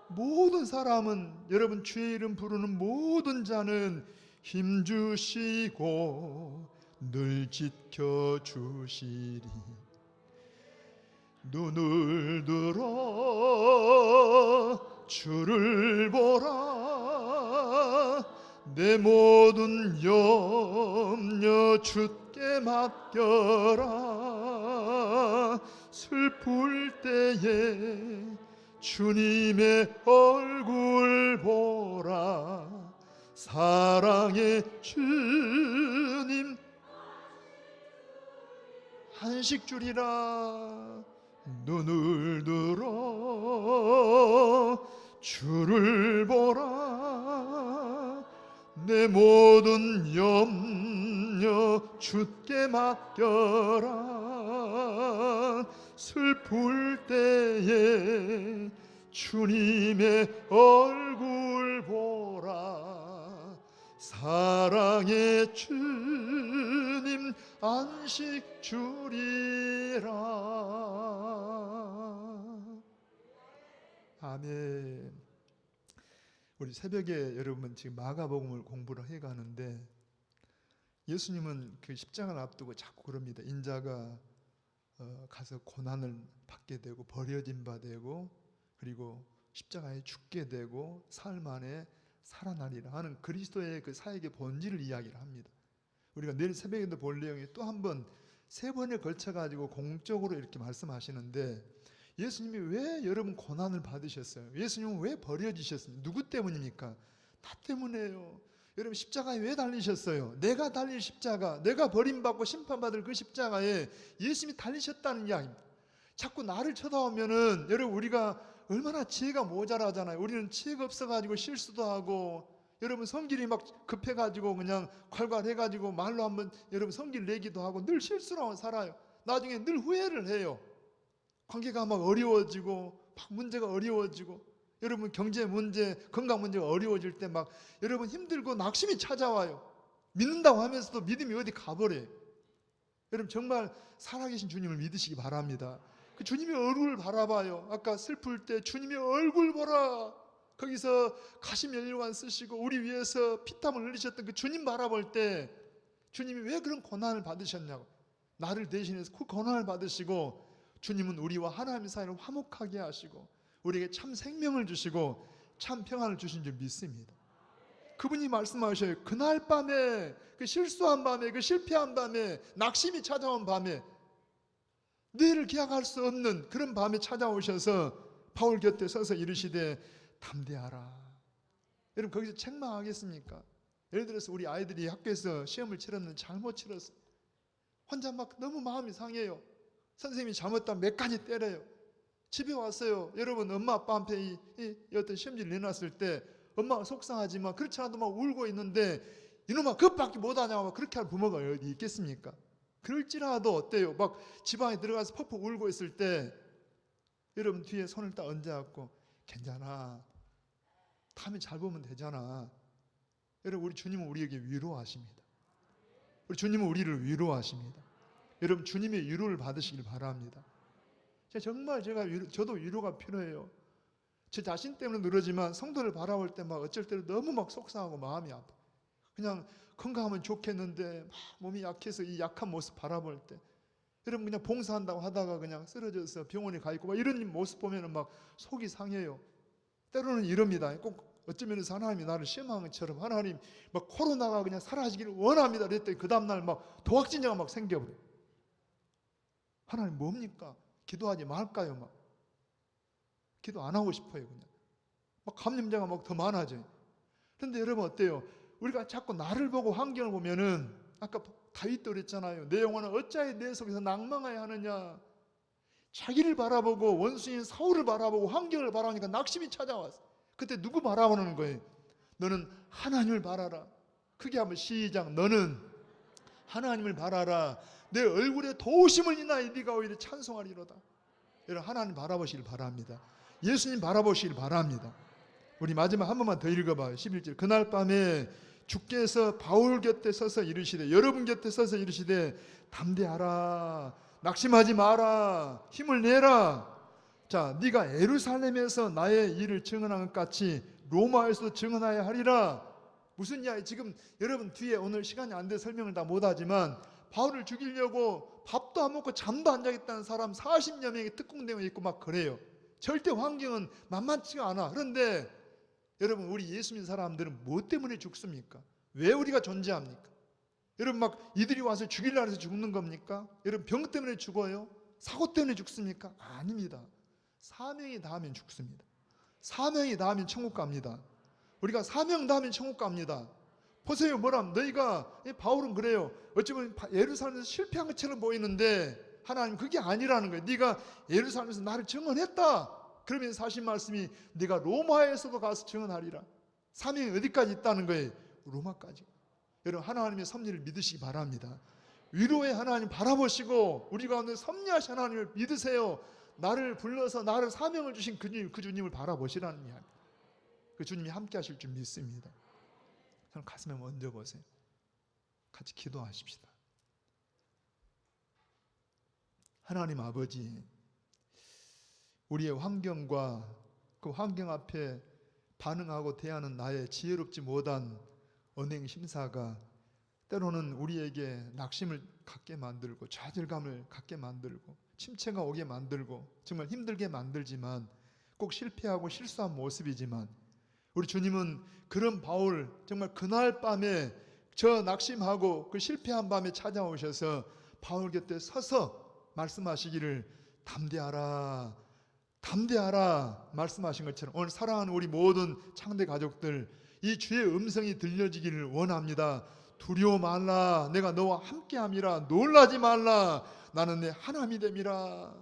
모든 사람은, 여러분 주의 이름 부르는 모든 자는 힘주시고 늘 지켜주시리. 눈을 들어 주를 보라. 내 모든 염려 주께 맡겨라. 슬플 때에 주님의 얼굴 보라. 사랑의 주님 한식 주리라. 눈을 들어 주를 보라. 내 모든 염려 주께 맡겨라. 슬플 때에 주님의 얼굴 보라. 사랑의 주님 안식 주리라. 아멘. 우리 새벽에 여러분 지금 마가복음을 공부를 해가는데 예수님은 그 십자가를 앞두고 자꾸 그럽니다. 인자가 가서 고난을 받게 되고 버려진 바 되고 그리고 십자가에 죽게 되고 사흘 만에 살아나리라 하는 그리스도의 그 사역의 본질을 이야기를 합니다. 우리가 내일 새벽에도 볼 내용이 또 한 번 세 번에 걸쳐 가지고 공적으로 이렇게 말씀하시는데 예수님이 왜 여러분 고난을 받으셨어요? 예수님은 왜 버려지셨어요? 누구 때문입니까? 나 때문에요. 여러분 십자가에 왜 달리셨어요? 내가 달릴 십자가, 내가 버림받고 심판받을 그 십자가에 예수님이 달리셨다는 이야기입니다. 자꾸 나를 쳐다보면은 여러분 우리가 얼마나 지혜가 모자라잖아요. 우리는 지혜가 없어가지고 실수도 하고 여러분 성질이 막 급해가지고 그냥 콸콸해가지고 말로 한번 여러분 성질 내기도 하고 늘 실수로 하고 살아요. 나중에 늘 후회를 해요. 관계가 막 어려워지고 막 문제가 어려워지고 여러분 경제 문제, 건강 문제가 어려워질 때 막 여러분 힘들고 낙심이 찾아와요. 믿는다고 하면서도 믿음이 어디 가버려요. 여러분 정말 살아계신 주님을 믿으시기 바랍니다. 그 주님의 얼굴을 바라봐요. 아까 슬플 때 주님의 얼굴 보라. 거기서 가시면류관 쓰시고 우리 위해서 피땀을 흘리셨던 그 주님 바라볼 때 주님이 왜 그런 고난을 받으셨냐고. 나를 대신해서 그 고난을 받으시고 주님은 우리와 하나님의 사이를 화목하게 하시고 우리에게 참 생명을 주시고 참 평안을 주신 줄 믿습니다. 그분이 말씀하셔요. 그날 밤에 그 실수한 밤에 그 실패한 밤에 낙심이 찾아온 밤에 내일을 기약할 수 없는 그런 밤에 찾아오셔서 바울 곁에 서서 이르시되 담대하라. 여러분 거기서 책망하겠습니까? 예를 들어서 우리 아이들이 학교에서 시험을 치렀는데 잘못 치렀어. 혼자 막 너무 마음이 상해요. 선생님이 잘못하면 몇 가지 때려요. 집에 왔어요. 여러분 엄마 아빠한테 이 어떤 시험지를 내놨을 때 엄마가 속상하지만 그렇지 않아도 막 울고 있는데 이놈아 그것밖에 못하냐고 그렇게 할 부모가 어디 있겠습니까? 그럴지라도 어때요? 막 지방에 들어가서 퍽퍽 울고 있을 때 여러분 뒤에 손을 딱 얹어갖고 괜찮아. 다음에 잘 보면 되잖아. 여러분 우리 주님은 우리에게 위로하십니다. 우리 주님은 우리를 위로하십니다. 여러분 주님의 위로를 받으시길 바랍니다. 정말 저도 위로가 필요해요. 제 자신 때문에 그러지만 성도를 바라볼 때 막 어쩔 때는 너무 막 속상하고 마음이 아파. 그냥 건강하면 좋겠는데 막 몸이 약해서 이 약한 모습 바라볼 때 여러분 그냥 봉사한다고 하다가 그냥 쓰러져서 병원에 가 있고 막 이런 모습 보면은 막 속이 상해요. 때로는 이럽니다. 꼭 어쩌면 하나님이 나를 시험한 것처럼 하나님 막 코로나가 그냥 사라지기를 원합니다. 그랬더니 그 다음날 막 도학진자가 막 생겨버려요. 하나님 뭡니까? 기도하지 말까요? 막 기도 안 하고 싶어요. 그냥 막 감염자가 막 더 많아져요. 그런데 여러분 어때요? 우리가 자꾸 나를 보고 환경을 보면은 아까 다윗도 그랬잖아요. 내 영혼은 어찌하여 내 속에서 낭망하여 하느냐. 자기를 바라보고 원수인 사울을 바라보고 환경을 바라보니까 낙심이 찾아왔어. 그때 누구 바라보는 거예요? 너는 하나님을 바라라. 크게 한번 시작. 너는 하나님을 바라라. 내 얼굴에 도우심을 인하여 네가 오히려 찬송하리로다. 여러분 하나님 바라보시길 바랍니다. 예수님 바라보시길 바랍니다. 우리 마지막 한 번만 더 읽어봐요. 11절. 그날 밤에 주께서 바울 곁에 서서 이르시되 여러분 곁에 서서 이르시되 담대하라. 낙심하지 마라. 힘을 내라. 자, 네가 예루살렘에서 나의 일을 증언한 것 같이 로마에서도 증언하여야 하리라. 무슨 이야기? 지금 여러분 뒤에 오늘 시간이 안 돼 설명을 다 못하지만 바울을 죽이려고 밥도 안 먹고 잠도 안 자겠다는 사람 40여 명이 특공대에 있고 막 그래요. 절대 환경은 만만치가 않아. 그런데 여러분 우리 예수 믿는 사람들은 뭐 때문에 죽습니까? 왜 우리가 존재합니까? 여러분 막 이들이 와서 죽이려 해서 죽는 겁니까? 여러분 병 때문에 죽어요? 사고 때문에 죽습니까? 아닙니다. 사명이 닿으면 죽습니다. 사명이 닿으면 천국 갑니다. 우리가 사명 닿으면 천국 갑니다. 보세요. 뭐람 너희가 바울은 그래요. 어쩌면 예루살렘에서 실패한 것처럼 보이는데 하나님 그게 아니라는 거예요. 네가 예루살렘에서 나를 증언했다. 그러면 사실 말씀이 네가 로마에서도 가서 증언하리라. 사명이 어디까지 있다는 거예요? 로마까지. 여러분 하나님의 섭리를 믿으시기 바랍니다. 위로의 하나님 바라보시고 우리 가운데 섭리하신 하나님을 믿으세요. 나를 불러서 나를 사명을 주신 그 주님을 바라보시라는 이야기입니다. 그 주님이 함께 하실 줄 믿습니다. 저는 가슴에 얹어 보세요. 같이 기도하십시다. 하나님 아버지, 우리의 환경과 그 환경 앞에 반응하고 대하는 나의 지혜롭지 못한 언행 심사가 때로는 우리에게 낙심을 갖게 만들고 좌절감을 갖게 만들고 침체가 오게 만들고 정말 힘들게 만들지만 꼭 실패하고 실수한 모습이지만 우리 주님은 그런 바울 정말 그날 밤에 저 낙심하고 그 실패한 밤에 찾아오셔서 바울 곁에 서서 말씀하시기를 담대하라 담대하라 말씀하신 것처럼 오늘 사랑하는 우리 모든 창대 가족들 이 주의 음성이 들려지기를 원합니다. 두려워 말라 내가 너와 함께함이라 놀라지 말라 나는 내 하나님이 됨이라.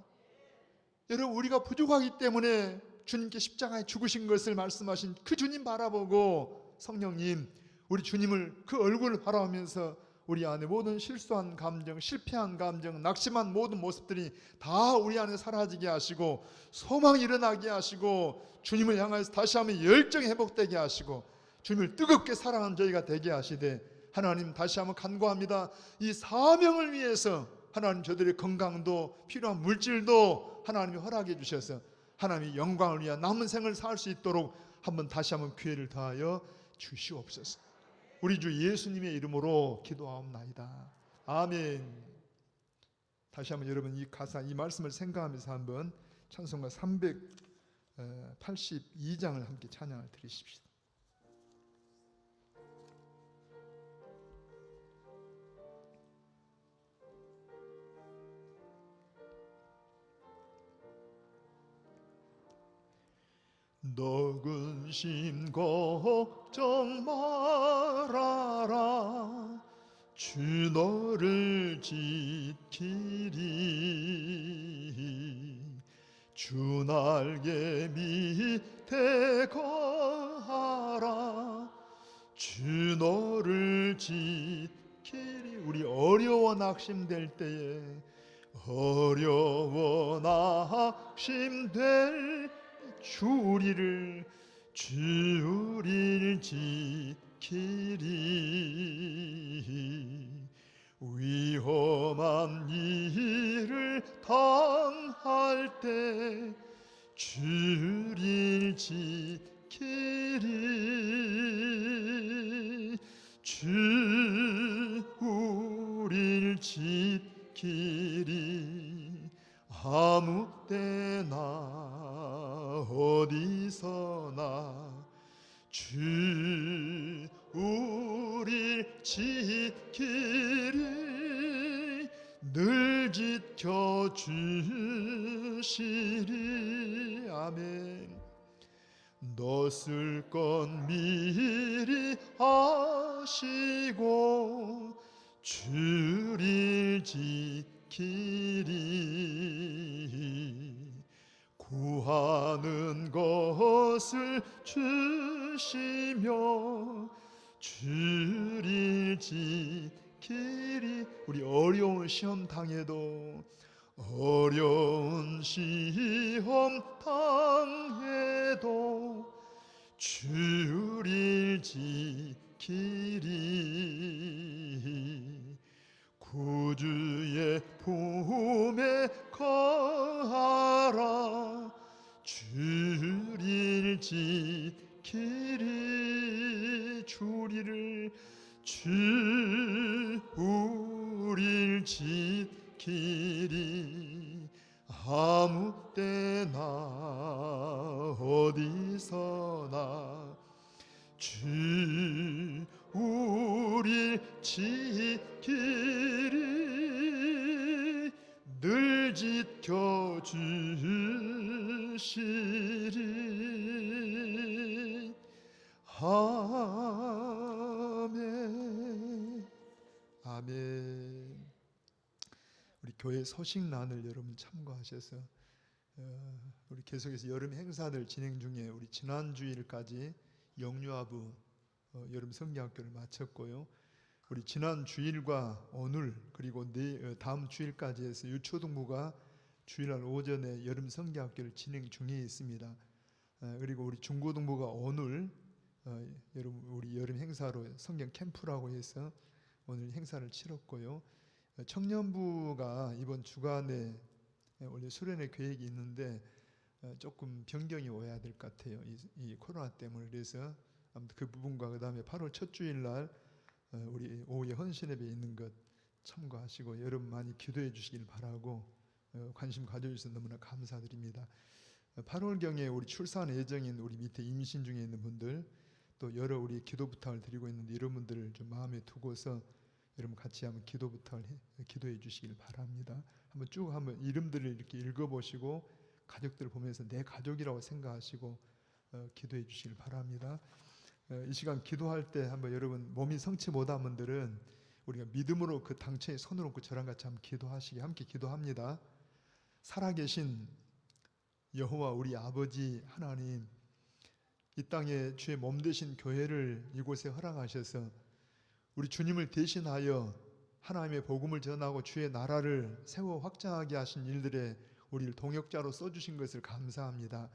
여러분 우리가 부족하기 때문에 주님께 십자가에 죽으신 것을 말씀하신 그 주님 바라보고 성령님 우리 주님을 그 얼굴을 바라보면서 우리 안에 모든 실수한 감정, 실패한 감정, 낙심한 모든 모습들이 다 우리 안에 사라지게 하시고 소망이 일어나게 하시고 주님을 향해서 다시 한번 열정이 회복되게 하시고 주님을 뜨겁게 사랑하는 저희가 되게 하시되 하나님 다시 한번 간구합니다. 이 사명을 위해서 하나님 저들의 건강도 필요한 물질도 하나님이 허락해 주셔서 하나님의 영광을 위한 남은 생을 살 수 있도록 다시 한번 기회를 더하여 주시옵소서. 우리 주 예수님의 이름으로 기도하옵나이다. 아멘. 다시 한번 여러분 이 가사 이 말씀을 생각하면서 한번 찬송가 382장을 함께 찬양을 드리십시다. 너 근심 걱정 말아라 주 너를 지키리 주 날개 밑에 거하라 주 너를 지키리. 우리 어려워 낙심될 때에 어려워 낙심될 주리를 지키리. 위험한 일을 당할 때 주를 지키리. 주 우릴 지키리. 아무 때나 어디서나 주 우릴 지키리. 늘 지켜주시리. 아멘. 너 쓸 건 미리 아시고 주를 지키리. 구하는 것을 주시며 주를 지키리. 우리 어려운 시험 당해도 어려운 시험 당해도 주를 지키리. 구주의 품에 거하라 주를 지키리. 주리를 주 우릴 지키리. 아무 때나 어디서나 주 우릴 지키리. 늘 지켜주시리. 주시리. 아멘. 아멘. 우리 교회 소식란을 여러분 참고하셔서 우리 계속해서 여름 행사들 진행 중에 우리 지난 주일까지 영유아부 여름 성경학교를 마쳤고요. 우리 지난 주일과 오늘 그리고 다음 주일까지 해서 유초등부가 주일날 오전에 여름 성경학교를 진행 중에 있습니다. 그리고 우리 중고등부가 오늘 여러분 우리 여름 행사로 성경 캠프라고 해서 오늘 행사를 치렀고요. 청년부가 이번 주간에 원래 수련회 계획이 있는데 조금 변경이 오야 될 것 같아요. 이 코로나 때문에. 그래서 아무튼 그 부분과 그 다음에 8월 첫 주일날 우리 오후에 헌신예배 있는 것 참고하시고 여러분 많이 기도해 주시길 바라고 관심 가져주셔서 너무나 감사드립니다. 8월경에 우리 출산 예정인 우리 밑에 임신 중에 있는 분들 또 여러 우리 기도 부탁을 드리고 있는데 이런 분들을 좀 마음에 두고서 여러분 같이 한번 기도 부탁을 기도해 주시길 바랍니다. 한번 이름들을 이렇게 읽어보시고 가족들 보면서 내 가족이라고 생각하시고 기도해 주시길 바랍니다. 이 시간 기도할 때 한번 여러분 몸이 성치 못한 분들은 우리가 믿음으로 그 당체에 손을 얹고 저랑 같이 한번 기도하시게 함께 기도합니다. 살아계신 여호와 우리 아버지 하나님, 이 땅에 주의 몸 되신 교회를 이곳에 허락하셔서 우리 주님을 대신하여 하나님의 복음을 전하고 주의 나라를 세워 확장하게 하신 일들에 우리를 동역자로 써주신 것을 감사합니다.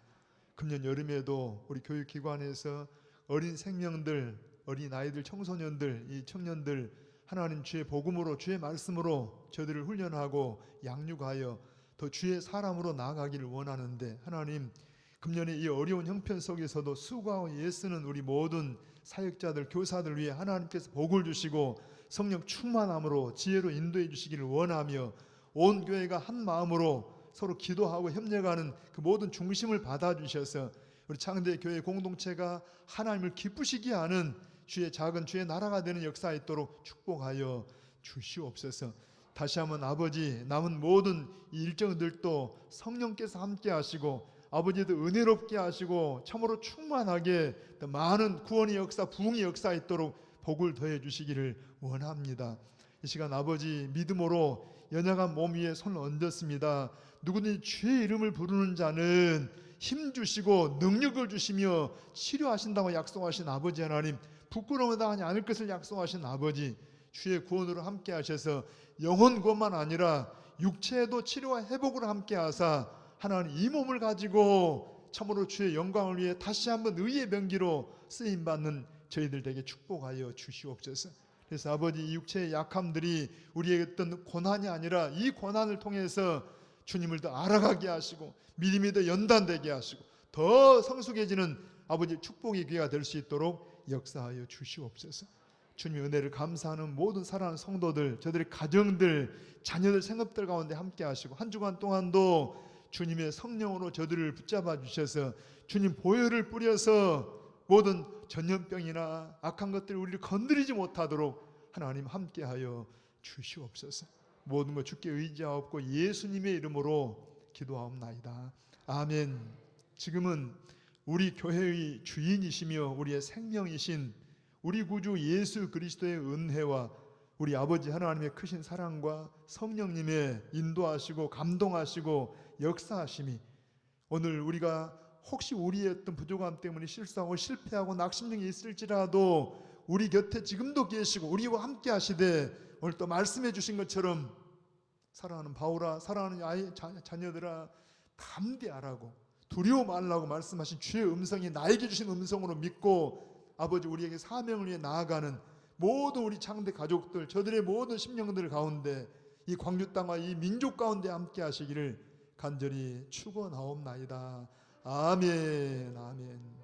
금년 여름에도 우리 교육기관에서 어린 생명들, 어린 아이들, 청소년들, 이 청년들 하나님 주의 복음으로 주의 말씀으로 저들을 훈련하고 양육하여 더 주의 사람으로 나아가기를 원하는데 하나님 금년의 이 어려운 형편 속에서도 수고하고 애쓰는 우리 모든 사역자들, 교사들 위해 하나님께서 복을 주시고 성령 충만함으로 지혜로 인도해 주시기를 원하며 온 교회가 한 마음으로 서로 기도하고 협력하는 그 모든 중심을 받아주셔서 우리 창대 교회 공동체가 하나님을 기쁘시게 하는 주의 작은 주의 나라가 되는 역사 있도록 축복하여 주시옵소서. 다시 한번 아버지 남은 모든 이 일정들도 성령께서 함께 하시고 아버지도 은혜롭게 하시고 참으로 충만하게 더 많은 구원의 역사, 부흥의 역사 있도록 복을 더해 주시기를 원합니다. 이 시간 아버지 믿음으로 연약한 몸 위에 손을 얹었습니다. 누구든지 주의 이름을 부르는 자는 힘 주시고 능력을 주시며 치료하신다고 약속하신 아버지 하나님, 부끄러움을 당하지 않을 것을 약속하신 아버지, 주의 구원으로 함께 하셔서 영혼 구원만 아니라 육체에도 치료와 회복을 함께 하사 하나님 이 몸을 가지고 참으로 주의 영광을 위해 다시 한번 의의 병기로 쓰임받는 저희들 에게 축복하여 주시옵소서. 그래서 아버지 이 육체의 약함들이 우리에게 어떤 고난이 아니라 이 고난을 통해서 주님을 더 알아가게 하시고 믿음이 더 연단되게 하시고 더 성숙해지는 아버지 축복의 기회가 될 수 있도록 역사하여 주시옵소서. 주님의 은혜를 감사하는 모든 사랑하는 성도들, 저들의 가정들, 자녀들 생업들 가운데 함께 하시고 한 주간 동안도 주님의 성령으로 저들을 붙잡아 주셔서 주님 보혈을 뿌려서 모든 전염병이나 악한 것들이 우리를 건드리지 못하도록 하나님 함께하여 주시옵소서. 모든 것 주께 의지하옵고 예수님의 이름으로 기도하옵나이다. 아멘. 지금은 우리 교회의 주인이시며 우리의 생명이신 우리 구주 예수 그리스도의 은혜와 우리 아버지 하나님의 크신 사랑과 성령님의 인도하시고 감동하시고 역사하심이 오늘 우리가 혹시 우리의 어떤 부족함 때문에 실수하고 실패하고 낙심중에 있을지라도 우리 곁에 지금도 계시고 우리와 함께 하시되 오늘 또 말씀해 주신 것처럼 사랑하는 바울아, 사랑하는 아이 자녀들아 담대하라고 두려워 말라고 말씀하신 주의 음성이 나에게 주신 음성으로 믿고 아버지 우리에게 사명을 위해 나아가는 모든 우리 창대 가족들, 저들의 모든 심령들 가운데 이 광주 땅과 이 민족 가운데 함께 하시기를 간절히 축원하옵나이다. 아멘. 아멘.